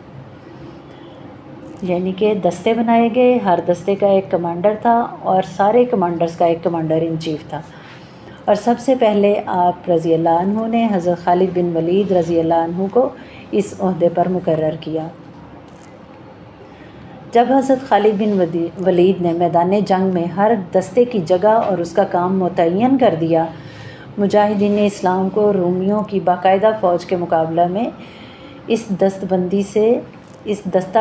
یعنی کہ دستے بنائے گئے، ہر دستے کا ایک کمانڈر تھا اور سارے کمانڈرز کا ایک کمانڈر ان چیف تھا، اور سب سے پہلے آپ رضی اللہ عنہ نے حضرت خالد بن ولید رضی اللہ عنہ کو اس عہدے پر مقرر کیا۔ جب حضرت خالد بن ولید نے میدان جنگ میں ہر دستے کی جگہ اور اس کا کام متعین کر دیا، مجاہدین اسلام کو رومیوں کی باقاعدہ فوج کے مقابلہ میں اس دستہ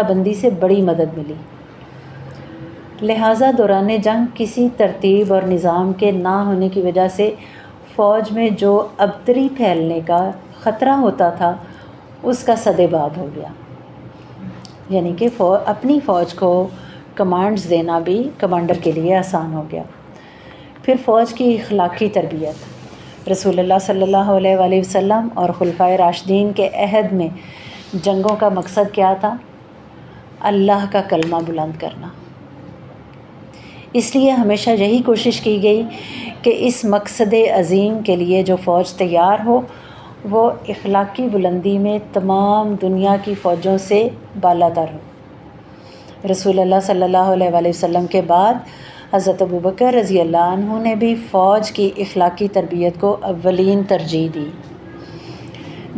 بندی سے بڑی مدد ملی۔ لہٰذا دوران جنگ کسی ترتیب اور نظام کے نہ ہونے کی وجہ سے فوج میں جو ابتری پھیلنے کا خطرہ ہوتا تھا اس کا سدباب ہو گیا، یعنی کہ اپنی فوج کو کمانڈز دینا بھی کمانڈر کے لیے آسان ہو گیا۔ پھر فوج کی اخلاقی تربیت۔ رسول اللہ صلی اللہ علیہ وآلہ وسلم اور خلفائے راشدین کے عہد میں جنگوں کا مقصد کیا تھا؟ اللہ کا کلمہ بلند کرنا۔ اس لیے ہمیشہ یہی کوشش کی گئی کہ اس مقصد عظیم کے لیے جو فوج تیار ہو وہ اخلاقی بلندی میں تمام دنیا کی فوجوں سے بالا تر ہو۔ رسول اللہ صلی اللہ علیہ وآلہ وسلم کے بعد حضرت ابوبکر رضی اللہ عنہ نے بھی فوج کی اخلاقی تربیت کو اولین ترجیح دی۔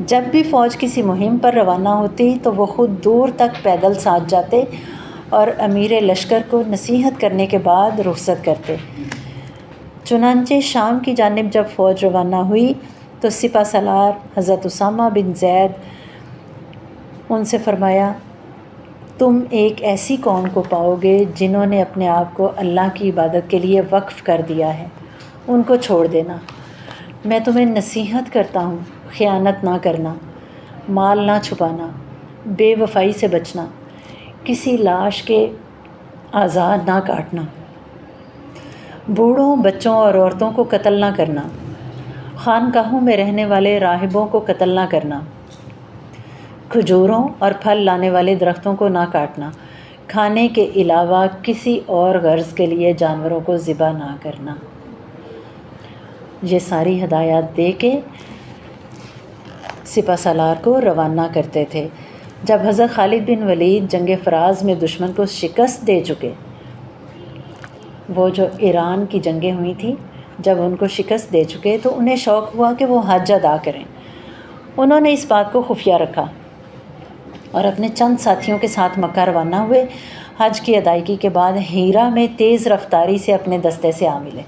جب بھی فوج کسی مہم پر روانہ ہوتی تو وہ خود دور تک پیدل ساتھ جاتے اور امیر لشکر کو نصیحت کرنے کے بعد رخصت کرتے۔ چنانچہ شام کی جانب جب فوج روانہ ہوئی تو سپہ سالار حضرت اسامہ بن زید ان سے فرمایا، تم ایک ایسی قوم کو پاؤ گے جنہوں نے اپنے آپ کو اللہ کی عبادت کے لیے وقف کر دیا ہے، ان کو چھوڑ دینا۔ میں تمہیں نصیحت کرتا ہوں، خیانت نہ کرنا، مال نہ چھپانا، بے وفائی سے بچنا، کسی لاش کے اعضاء نہ کاٹنا، بوڑھوں، بچوں اور عورتوں کو قتل نہ کرنا، خانقاہوں میں رہنے والے راہبوں کو قتل نہ کرنا، کھجوروں اور پھل لانے والے درختوں کو نہ کاٹنا، کھانے کے علاوہ کسی اور غرض کے لیے جانوروں کو ذبح نہ کرنا۔ یہ ساری ہدایات دے کے سپہ سالار کو روانہ کرتے تھے۔ جب حضرت خالد بن ولید جنگ فراز میں دشمن کو شکست دے چکے، وہ جو ایران کی جنگیں ہوئی تھیں، جب ان کو شکست دے چکے تو انہیں شوق ہوا کہ وہ حج ادا کریں۔ انہوں نے اس بات کو خفیہ رکھا اور اپنے چند ساتھیوں کے ساتھ مکہ روانہ ہوئے۔ حج کی ادائیگی کے بعد ہیرا میں تیز رفتاری سے اپنے دستے سے آ ملے،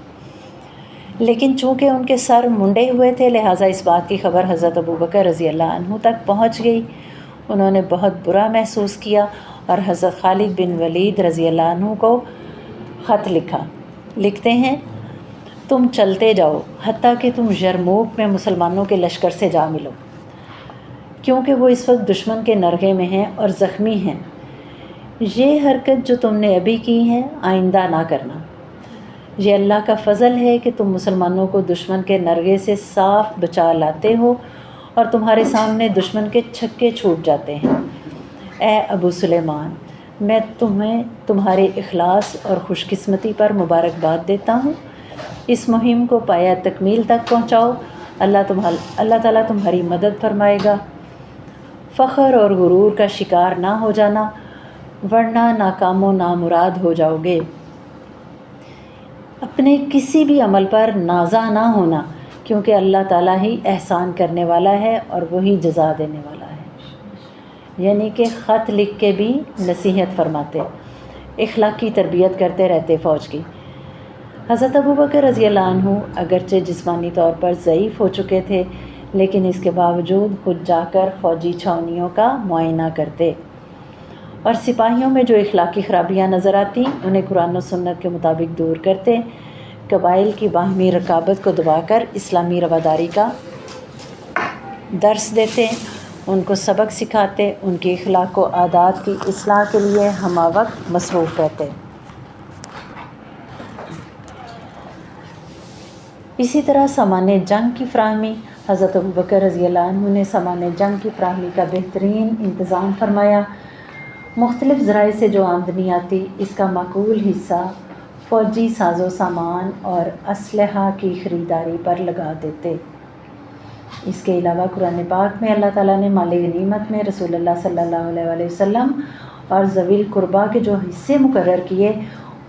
لیکن چونکہ ان کے سر منڈے ہوئے تھے لہٰذا اس بات کی خبر حضرت ابوبکر رضی اللہ عنہ تک پہنچ گئی۔ انہوں نے بہت برا محسوس کیا اور حضرت خالد بن ولید رضی اللہ عنہ کو خط لکھا۔ لکھتے ہیں، تم چلتے جاؤ حتیٰ کہ تم یرموک میں مسلمانوں کے لشکر سے جا ملو، کیونکہ وہ اس وقت دشمن کے نرغے میں ہیں اور زخمی ہیں۔ یہ حرکت جو تم نے ابھی کی ہے آئندہ نہ کرنا۔ یہ اللہ کا فضل ہے کہ تم مسلمانوں کو دشمن کے نرغے سے صاف بچا لاتے ہو اور تمہارے سامنے دشمن کے چھکے چھوٹ جاتے ہیں۔ اے ابو سلیمان، میں تمہیں تمہارے اخلاص اور خوش قسمتی پر مبارکباد دیتا ہوں۔ اس مہم کو پایہ تکمیل تک پہنچاؤ، اللہ تعالیٰ تمہاری مدد فرمائے گا۔ فخر اور غرور کا شکار نہ ہو جانا، ورنہ ناکام و نامراد ہو جاؤ گے۔ اپنے کسی بھی عمل پر نازا نہ ہونا، کیونکہ اللہ تعالیٰ ہی احسان کرنے والا ہے اور وہی جزا دینے والا ہے۔ یعنی کہ خط لکھ کے بھی نصیحت فرماتے، اخلاقی تربیت کرتے رہتے فوج کی۔ حضرت ابوبکر رضی اللہ عنہ اگرچہ جسمانی طور پر ضعیف ہو چکے تھے، لیکن اس کے باوجود خود جا کر فوجی چھاؤنیوں کا معائنہ کرتے اور سپاہیوں میں جو اخلاقی خرابیاں نظر آتی انہیں قرآن و سنت کے مطابق دور کرتے، قبائل کی باہمی رقابت کو دبا کر اسلامی رواداری کا درس دیتے، ان کو سبق سکھاتے، ان کی اخلاق و عادات کی اصلاح کے لیے ہمہ وقت مصروف رہتے۔ اسی طرح سامان جنگ کی فراہمی، حضرت ابوبکر رضی اللہ عنہ نے سامان جنگ کی فراہمی کا بہترین انتظام فرمایا۔ مختلف ذرائع سے جو آمدنی آتی اس کا معقول حصہ فوجی ساز و سامان اور اسلحہ کی خریداری پر لگا دیتے۔ اس کے علاوہ قرآن پاک میں اللہ تعالیٰ نے مال غنیمت میں رسول اللہ صلی اللہ علیہ وسلم اور ذوی القربیٰ کے جو حصے مقرر کیے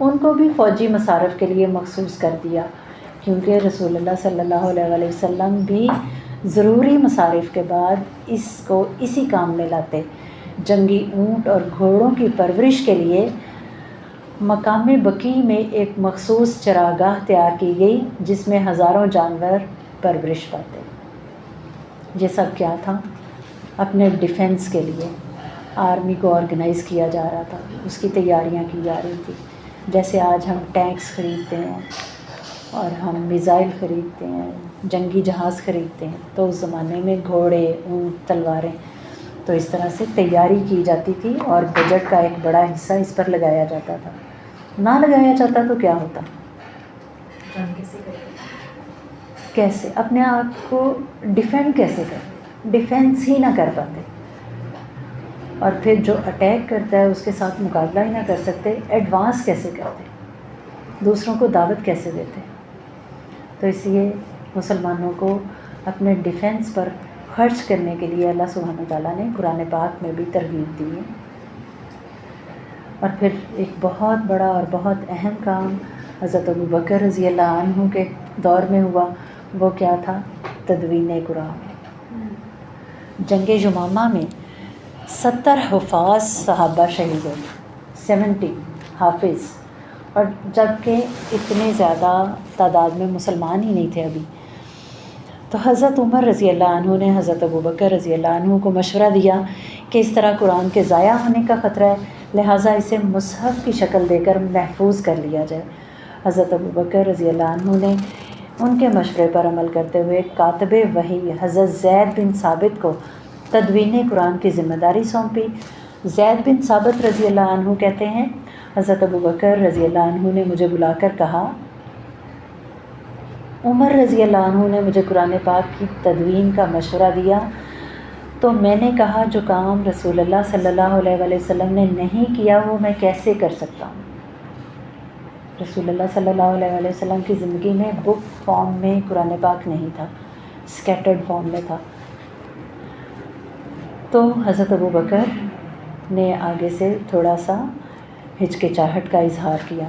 ان کو بھی فوجی مصارف کے لیے مخصوص کر دیا، کیونکہ رسول اللہ صلی اللہ علیہ وسلم بھی ضروری مصارف کے بعد اس کو اسی کام میں لاتے۔ جنگی اونٹ اور گھوڑوں کی پرورش کے لیے مقام بقیع میں ایک مخصوص چراگاہ تیار کی گئی جس میں ہزاروں جانور پرورش پاتے۔ یہ سب کیا تھا؟ اپنے ڈیفنس کے لیے آرمی کو آرگنائز کیا جا رہا تھا، اس کی تیاریاں کی جا رہی تھی۔ جیسے آج ہم ٹینکس خریدتے ہیں اور ہم میزائل خریدتے ہیں، جنگی جہاز خریدتے ہیں، تو اس زمانے میں گھوڑے، اونٹ، تلواریں، تو اس طرح سے تیاری کی جاتی تھی اور بجٹ کا ایک بڑا حصہ اس پر لگایا جاتا تھا۔ نہ لگایا جاتا تو کیا ہوتا؟ کیسے اپنے آپ کو ڈیفینڈ کیسے کرتے؟ ڈیفینس ہی نہ کر پاتے، اور پھر جو اٹیک کرتا ہے اس کے ساتھ مقابلہ ہی نہ کر سکتے، ایڈوانس کیسے کرتے، دوسروں کو دعوت کیسے دیتے؟ تو اس لیے مسلمانوں کو اپنے ڈیفینس پر خرچ کرنے کے لیے اللہ سبحانہ وتعالیٰ نے قرآن پاک میں بھی ترغیب دی ہے۔ اور پھر ایک بہت بڑا اور بہت اہم کام حضرت ابوبکر رضی اللہ عنہ کے دور میں ہوا، وہ کیا تھا؟ تدوین قرآن۔ جنگ یمامہ میں 70 حفاظ صحابہ شہید ہوئے، 70 حافظ، اور جبکہ اتنے زیادہ تعداد میں مسلمان ہی نہیں تھے ابھی۔ تو حضرت عمر رضی اللہ عنہ نے حضرت ابوبکر رضی اللہ عنہ کو مشورہ دیا کہ اس طرح قرآن کے ضائع ہونے کا خطرہ ہے، لہٰذا اسے مصحف کی شکل دے کر محفوظ کر لیا جائے۔ حضرت ابوبکر رضی اللہ عنہ نے ان کے مشورے پر عمل کرتے ہوئے کاتب وحی حضرت زید بن ثابت کو تدوین قرآن کی ذمہ داری سونپی۔ زید بن ثابت رضی اللہ عنہ کہتے ہیں، حضرت ابوبکر رضی اللہ عنہ نے مجھے بلا کر کہا، عمر رضی اللہ عنہ نے مجھے قرآن پاک کی تدوین کا مشورہ دیا، تو میں نے کہا جو کام رسول اللہ صلی اللہ علیہ وسلم نے نہیں کیا وہ میں کیسے کر سکتا ہوں؟ رسول اللہ صلی اللہ علیہ وسلم کی زندگی میں بک فارم میں قرآن پاک نہیں تھا، اسکیٹرڈ فارم میں تھا۔ تو حضرت ابوبکر نے آگے سے تھوڑا سا ہچکچاہٹ کا اظہار کیا،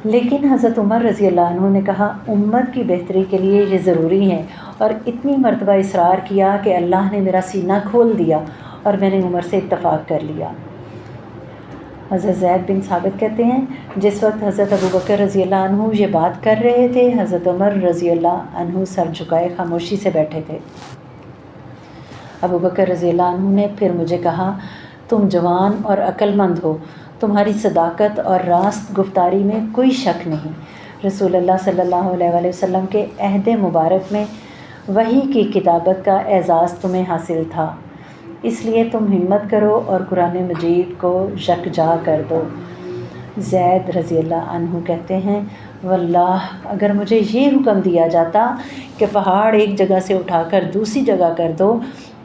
لیکن حضرت عمر رضی اللہ عنہ نے کہا امت کی بہتری کے لیے یہ ضروری ہے، اور اتنی مرتبہ اصرار کیا کہ اللہ نے میرا سینہ کھول دیا اور میں نے عمر سے اتفاق کر لیا۔ حضرت زید بن ثابت کہتے ہیں، جس وقت حضرت ابوبکر رضی اللہ عنہ یہ بات کر رہے تھے، حضرت عمر رضی اللہ عنہ سر جھکائے خاموشی سے بیٹھے تھے۔ ابوبکر رضی اللہ عنہ نے پھر مجھے کہا، تم جوان اور عقل مند ہو، تمہاری صداقت اور راست گفتاری میں کوئی شک نہیں۔ رسول اللہ صلی اللہ علیہ وسلم کے عہد مبارک میں وحی کی کتابت کا اعزاز تمہیں حاصل تھا، اس لیے تم ہمت کرو اور قرآن مجید کو یکجا کر دو۔ زید رضی اللہ عنہ کہتے ہیں، واللہ اگر مجھے یہ حکم دیا جاتا کہ پہاڑ ایک جگہ سے اٹھا کر دوسری جگہ کر دو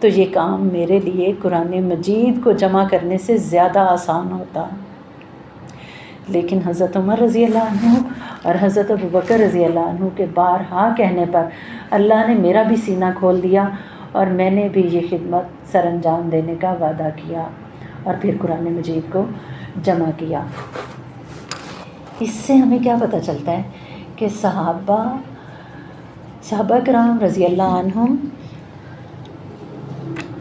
تو یہ کام میرے لیے قرآن مجید کو جمع کرنے سے زیادہ آسان ہوتا، لیکن حضرت عمر رضی اللہ عنہ اور حضرت ابوبکر رضی اللہ عنہ کے بارہا کہنے پر اللہ نے میرا بھی سینہ کھول دیا اور میں نے بھی یہ خدمت سر انجام دینے کا وعدہ کیا اور پھر قرآن مجید کو جمع کیا۔ اس سے ہمیں کیا پتہ چلتا ہے کہ صحابہ کرام رضی اللہ عنہم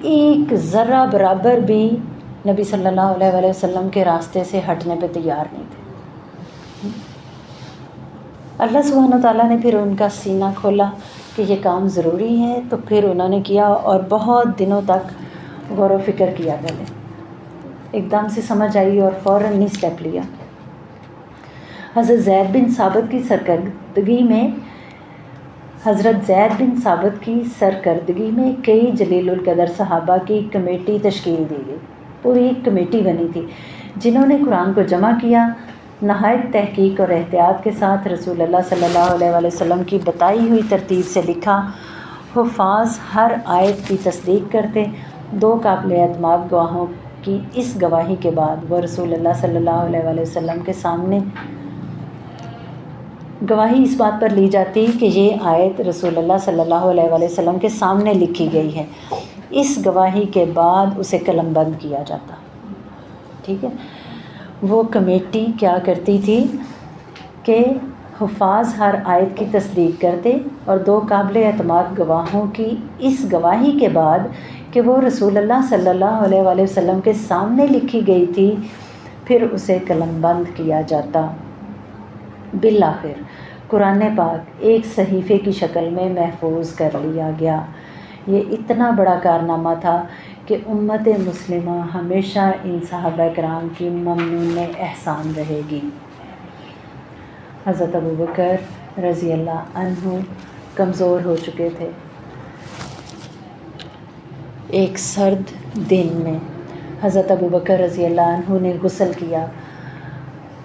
ایک ذرہ برابر بھی نبی صلی اللہ علیہ وسلم کے راستے سے ہٹنے پہ تیار نہیں تھے۔ اللہ سبحانہ تعالیٰ نے پھر ان کا سینہ کھولا کہ یہ کام ضروری ہے، تو پھر انہوں نے کیا اور بہت دنوں تک غور و فکر کیا، پہلے ایک دم سے سمجھ آئی اور فوراً نہیں اسٹیپ لیا۔ حضرت زید بن ثابت کی سرکردگی میں کئی جلیل القدر صحابہ کی کمیٹی تشکیل دی گئی، پوری ایک کمیٹی بنی تھی جنہوں نے قرآن کو جمع کیا، نہایت تحقیق اور احتیاط کے ساتھ رسول اللہ صلی اللہ علیہ وسلم کی بتائی ہوئی ترتیب سے لکھا۔ حفاظ ہر آیت کی تصدیق کرتے، دو قابل اعتماد گواہوں کی اس گواہی کے بعد وہ رسول اللہ صلی اللہ علیہ وسلم کے سامنے گواہی اس بات پر لی جاتی کہ یہ آیت رسول اللہ صلی اللہ علیہ وسلم کے سامنے لکھی گئی ہے، اس گواہی کے بعد اسے قلم بند کیا جاتا۔ ٹھیک ہے، وہ کمیٹی کیا کرتی تھی کہ حفاظ ہر آیت کی تصدیق کرتے اور دو قابل اعتماد گواہوں کی اس گواہی کے بعد کہ وہ رسول اللہ صلی اللہ علیہ وسلم کے سامنے لکھی گئی تھی، پھر اسے قلم بند کیا جاتا۔ بالآخر قرآن پاک ایک صحیفے کی شکل میں محفوظ کر لیا گیا۔ یہ اتنا بڑا کارنامہ تھا کہ امت مسلمہ ہمیشہ ان صحابہ کرام کی ممنون احسان رہے گی۔ حضرت ابوبکر رضی اللہ عنہ کمزور ہو چکے تھے۔ ایک سرد دن میں حضرت ابوبکر رضی اللہ عنہ نے غسل کیا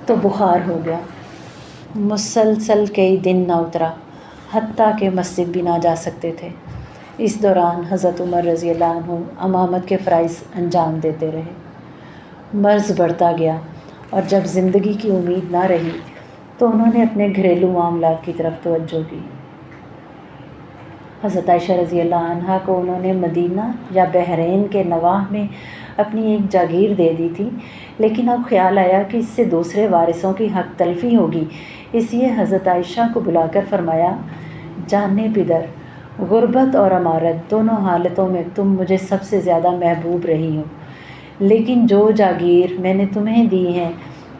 تو بخار ہو گیا، مسلسل کئی دن نہ اترا، حتیٰ کہ مسجد بھی نہ جا سکتے تھے۔ اس دوران حضرت عمر رضی اللہ عنہ امامت کے فرائض انجام دیتے رہے۔ مرض بڑھتا گیا اور جب زندگی کی امید نہ رہی تو انہوں نے اپنے گھریلو معاملات کی طرف توجہ کی۔ حضرت عائشہ رضی اللہ عنہا کو انہوں نے مدینہ یا بحرین کے نواح میں اپنی ایک جاگیر دے دی تھی، لیکن اب خیال آیا کہ اس سے دوسرے وارثوں کی حق تلفی ہوگی، اس لیے حضرت عائشہ کو بلا کر فرمایا، جانے پدر، غربت اور امارت دونوں حالتوں میں تم مجھے سب سے زیادہ محبوب رہی ہو، لیکن جو جاگیر میں نے تمہیں دی ہے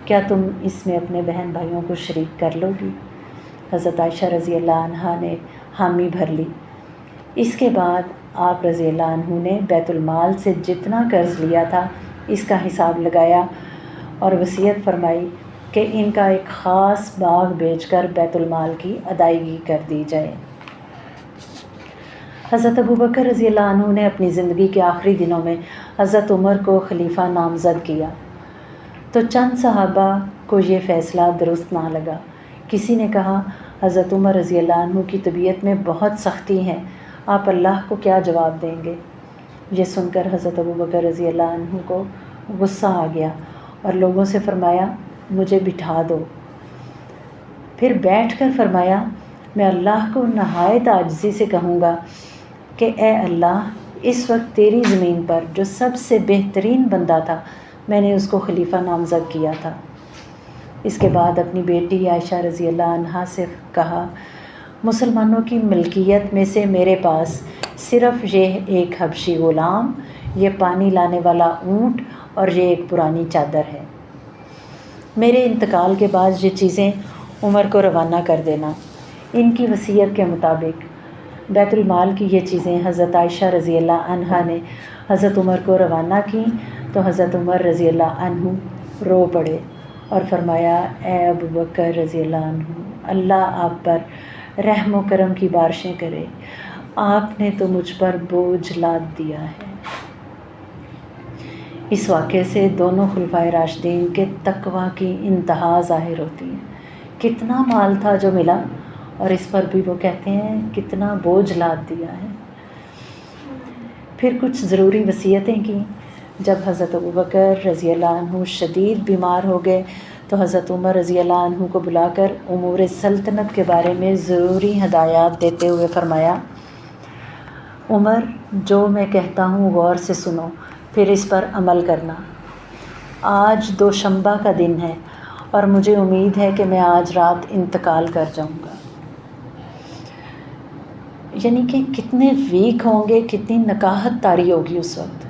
کیا تم اس میں اپنے بہن بھائیوں کو شریک کر لو گی؟ حضرت عائشہ رضی اللہ عنہا نے حامی بھر لی۔ اس کے بعد آپ رضی اللہ عنہ نے بیت المال سے جتنا قرض لیا تھا اس کا حساب لگایا اور وصیت فرمائی کہ ان کا ایک خاص باغ بیچ کر بیت المال کی ادائیگی کر دی جائے۔ حضرت ابوبکر رضی اللہ عنہ نے اپنی زندگی کے آخری دنوں میں حضرت عمر کو خلیفہ نامزد کیا تو چند صحابہ کو یہ فیصلہ درست نہ لگا۔ کسی نے کہا، حضرت عمر رضی اللہ عنہ کی طبیعت میں بہت سختی ہے، آپ اللہ کو کیا جواب دیں گے؟ یہ سن کر حضرت ابوبکر رضی اللہ عنہ کو غصہ آ گیا اور لوگوں سے فرمایا، مجھے بٹھا دو۔ پھر بیٹھ کر فرمایا، میں اللہ کو نہایت عاجزی سے کہوں گا کہ اے اللہ، اس وقت تیری زمین پر جو سب سے بہترین بندہ تھا میں نے اس کو خلیفہ نامزد کیا تھا۔ اس کے بعد اپنی بیٹی عائشہ رضی اللہ عنہا سے کہا، مسلمانوں کی ملکیت میں سے میرے پاس صرف یہ ایک حبشی غلام، یہ پانی لانے والا اونٹ اور یہ ایک پرانی چادر ہے۔ میرے انتقال کے بعد یہ چیزیں عمر کو روانہ کر دینا۔ ان کی وصیت کے مطابق بیت المال کی یہ چیزیں حضرت عائشہ رضی اللہ عنہا نے حضرت عمر کو روانہ کیں تو حضرت عمر رضی اللہ عنہ رو پڑے اور فرمایا، اے ابوبکر رضی اللہ عنہ، اللہ آپ پر رحم و کرم کی بارشیں کرے، آپ نے تو مجھ پر بوجھ لاد دیا ہے۔ اس واقعے سے دونوں خلفائے راشدین کے تقویٰ کی انتہا ظاہر ہوتی ہے۔ کتنا مال تھا جو ملا اور اس پر بھی وہ کہتے ہیں کتنا بوجھ لاد دیا ہے۔ پھر کچھ ضروری وصیتیں کی۔ جب حضرت ابوبکر رضی اللہ عنہ شدید بیمار ہو گئے تو حضرت عمر رضی اللہ عنہ کو بلا کر امور سلطنت کے بارے میں ضروری ہدایات دیتے ہوئے فرمایا، عمر، جو میں کہتا ہوں غور سے سنو، پھر اس پر عمل کرنا۔ آج دوشنبہ کا دن ہے اور مجھے امید ہے کہ میں آج رات انتقال کر جاؤں گا۔ یعنی کہ کتنے ویک ہوں گے، کتنی نکاہت طاری ہوگی اس وقت،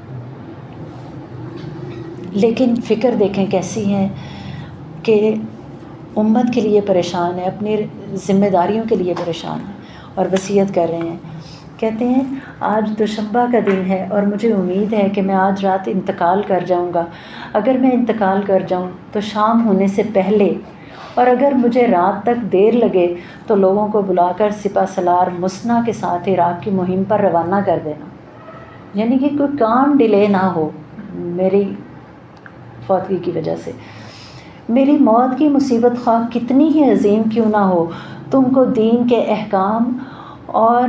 لیکن فکر دیکھیں کیسی ہے کہ امت کے لیے پریشان ہے، اپنی ذمہ داریوں کے لیے پریشان ہے اور وصیت کر رہے ہیں۔ کہتے ہیں آج دوشنبہ کا دن ہے اور مجھے امید ہے کہ میں آج رات انتقال کر جاؤں گا۔ اگر میں انتقال کر جاؤں تو شام ہونے سے پہلے، اور اگر مجھے رات تک دیر لگے تو لوگوں کو بلا کر سپہ سالار مسنہ کے ساتھ عراق کی مہم پر روانہ کر دینا، یعنی کہ کوئی کام ڈیلے نہ ہو میری فوتگی کی وجہ سے۔ میری موت کی مصیبت خواہ کتنی ہی عظیم کیوں نہ ہو، تم کو دین کے احکام اور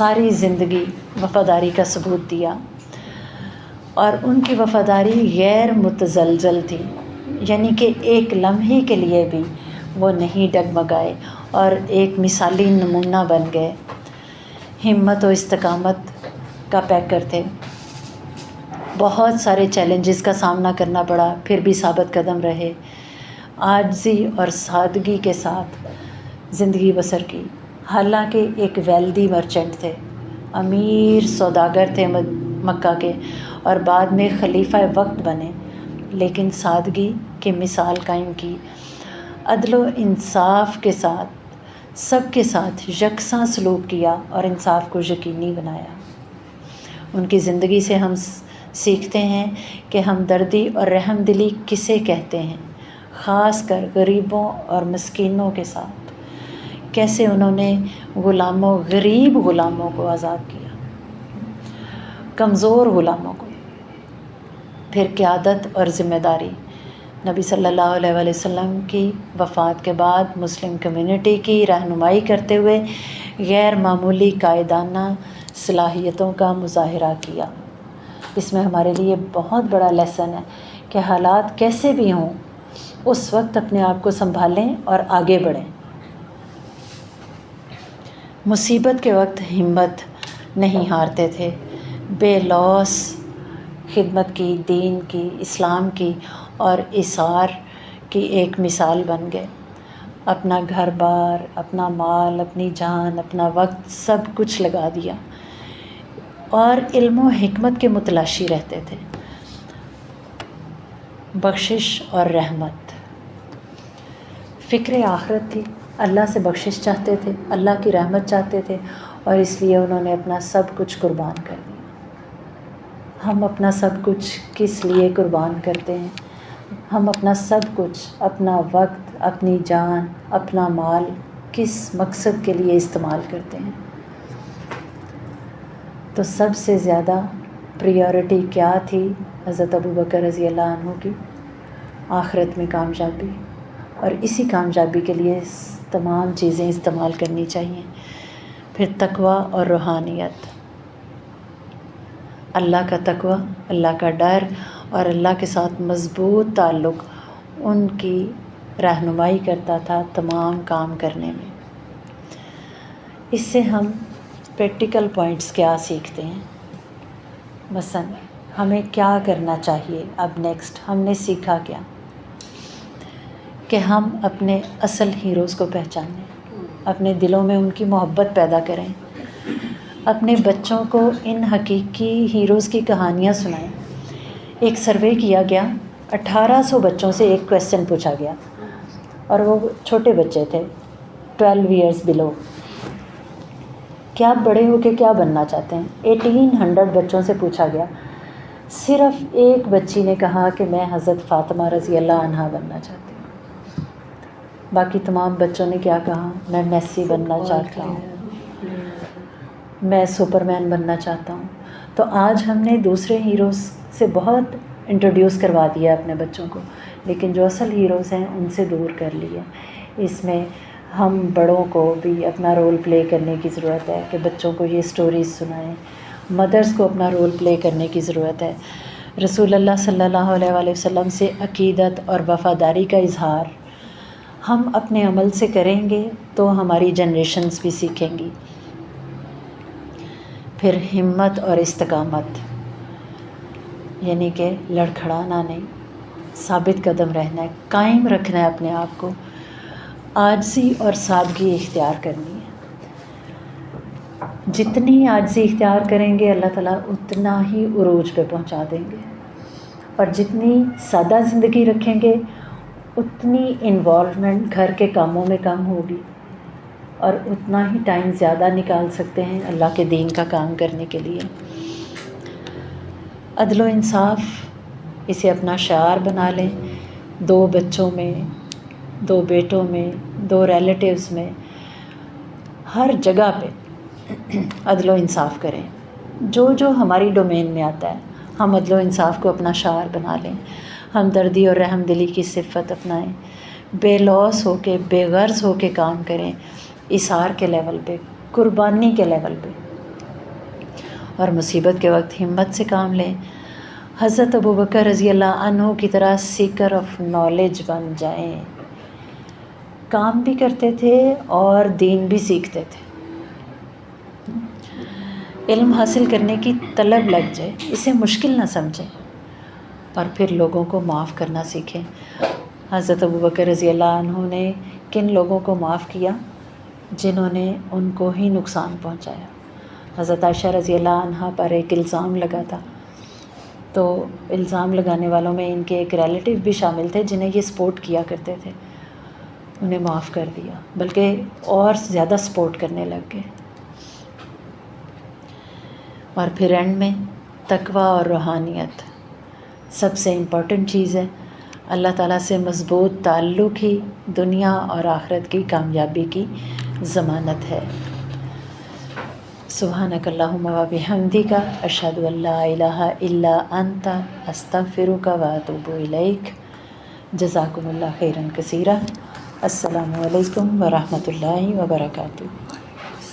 ساری زندگی وفاداری کا ثبوت دیا، اور ان کی وفاداری غیر متزلزل تھی، یعنی کہ ایک لمحے کے لیے بھی وہ نہیں ڈگمگائے اور ایک مثالی نمونہ بن گئے۔ ہمت و استقامت کا پیکر تھے، بہت سارے چیلنجز کا سامنا کرنا پڑا، پھر بھی ثابت قدم رہے، عاجزی اور سادگی کے ساتھ زندگی بسر کی۔ حالانکہ ایک ویلدی مرچنٹ تھے، امیر سوداگر تھے مکہ کے، اور بعد میں خلیفہ وقت بنے، لیکن سادگی کی مثال قائم کی، عدل و انصاف کے ساتھ سب کے ساتھ یکساں سلوک کیا اور انصاف کو یقینی بنایا۔ ان کی زندگی سے ہم سیکھتے ہیں کہ ہمدردی اور رحم دلی کسے کہتے ہیں، خاص کر غریبوں اور مسکینوں کے ساتھ۔ کیسے انہوں نے غریب غلاموں کو آزاد کیا، کمزور غلاموں کو۔ پھر قیادت اور ذمہ داری، نبی صلی اللہ علیہ وآلہ وسلم کی وفات کے بعد مسلم کمیونٹی کی رہنمائی کرتے ہوئے غیر معمولی قائدانہ صلاحیتوں کا مظاہرہ کیا۔ اس میں ہمارے لیے بہت بڑا لیسن ہے کہ حالات کیسے بھی ہوں اس وقت اپنے آپ کو سنبھالیں اور آگے بڑھیں۔ مصیبت کے وقت ہمت نہیں ہارتے تھے، بے لوث خدمت کی، دین کی، اسلام کی اور اثار کی ایک مثال بن گئے۔ اپنا گھر بار، اپنا مال، اپنی جان، اپنا وقت سب کچھ لگا دیا، اور علم و حکمت کے متلاشی رہتے تھے۔ بخشش اور رحمت، فکر آخرت تھی، اللہ سے بخشش چاہتے تھے، اللہ کی رحمت چاہتے تھے، اور اس لیے انہوں نے اپنا سب کچھ قربان کر دیا۔ ہم اپنا سب کچھ کس لیے قربان کرتے ہیں؟ ہم اپنا سب کچھ، اپنا وقت، اپنی جان، اپنا مال کس مقصد کے لیے استعمال کرتے ہیں؟ تو سب سے زیادہ پریورٹی کیا تھی حضرت ابوبکر رضی اللہ عنہ کی؟ آخرت میں کامیابی، اور اسی کامیابی کے لیے تمام چیزیں استعمال کرنی چاہیے۔ پھر تقویٰ اور روحانیت، اللہ کا تقویٰ، اللہ کا ڈر اور اللہ کے ساتھ مضبوط تعلق ان کی رہنمائی کرتا تھا تمام کام کرنے میں۔ اس سے ہم پریکٹیکل پوائنٹس کیا سیکھتے ہیں؟ مثلا ہمیں کیا کرنا چاہیے اب نیکسٹ؟ ہم نے سیکھا کیا؟ کہ ہم اپنے اصل ہیروز کو پہچانیں، اپنے دلوں میں ان کی محبت پیدا کریں، اپنے بچوں کو ان حقیقی ہیروز کی کہانیاں سنائیں۔ ایک سروے کیا گیا، 1800 بچوں سے ایک کویسچن پوچھا گیا، اور وہ چھوٹے بچے تھے، 12 ایئرز بلو، کہ آپ بڑے ہو کے کیا بننا چاہتے ہیں؟ 1800 بچوں سے پوچھا گیا، صرف ایک بچی نے کہا کہ میں حضرت فاطمہ رضی اللہ عنہا بننا چاہتی ہوں۔ باقی تمام بچوں نے کیا کہا؟ میں میسی بننا چاہتا ہوں، میں سپر مین بننا چاہتا ہوں۔ تو آج ہم نے دوسرے ہیروز سے بہت انٹروڈیوس کروا دیا اپنے بچوں کو، لیکن جو اصل ہیروز ہیں ان سے دور کر لیے۔ اس میں ہم بڑوں کو بھی اپنا رول پلے کرنے کی ضرورت ہے کہ بچوں کو یہ سٹوریز سنائیں، مدرز کو اپنا رول پلے کرنے کی ضرورت ہے۔ رسول اللہ صلی اللہ علیہ وآلہ وسلم سے عقیدت اور وفاداری کا اظہار ہم اپنے عمل سے کریں گے تو ہماری جنریشنز بھی سیکھیں گی۔ پھر ہمت اور استقامت، یعنی کہ لڑکھڑانا نہیں، ثابت قدم رہنا ہے، قائم رکھنا ہے اپنے آپ کو، عاجزی اور سادگی اختیار کرنی ہے۔ جتنی عاجزی اختیار کریں گے اللہ تعالیٰ اتنا ہی عروج پہ پہنچا دیں گے، اور جتنی سادہ زندگی رکھیں گے اتنی انوالومنٹ گھر کے کاموں میں کم ہوگی، اور اتنا ہی ٹائم زیادہ نکال سکتے ہیں اللہ کے دین کا کام کرنے کے لیے۔ عدل و انصاف، اسے اپنا شعار بنا لیں، 2 بچوں میں، 2 بیٹوں میں، 2 ریلیٹیوز میں، ہر جگہ پہ عدل و انصاف کریں۔ جو ہماری ڈومین میں آتا ہے ہم عدل و انصاف کو اپنا شعار بنا لیں، ہمدردی اور رحم دلی کی صفت اپنائیں، بے لوث ہو کے، بے غرض ہو کے کام کریں، اثار کے لیول پہ، قربانی کے لیول پہ۔ اور مصیبت کے وقت ہمت سے کام لیں. حضرت ابوبکر رضی اللہ عنہ کی طرح سیکر آف نالج بن جائیں. کام بھی کرتے تھے اور دین بھی سیکھتے تھے. علم حاصل کرنے کی طلب لگ جائے، اسے مشکل نہ سمجھیں، اور پھر لوگوں کو معاف کرنا سیکھیں. حضرت ابوبکر رضی اللہ عنہ نے کن لوگوں کو معاف کیا؟ جنہوں نے ان کو ہی نقصان پہنچایا. حضرت عائشہ رضی اللہ عنہ پر ایک الزام لگا تھا، تو الزام لگانے والوں میں ان کے ایک ریلیٹیو بھی شامل تھے جنہیں یہ سپورٹ کیا کرتے تھے. انہیں معاف کر دیا، بلکہ اور زیادہ سپورٹ کرنے لگ گئے. اور پھر اینڈ میں تقویٰ اور روحانیت سب سے امپورٹنٹ چیز ہے. اللہ تعالیٰ سے مضبوط تعلق ہی دنیا اور آخرت کی کامیابی کی ضمانت ہے. سبحانک اللہم و بحمدک اشہد ان لا الہ الا انت استغفرک و اتوب الیک. جزاکم اللہ خیرا کثیرا. السلام علیکم ورحمۃ اللہ وبرکاتہ.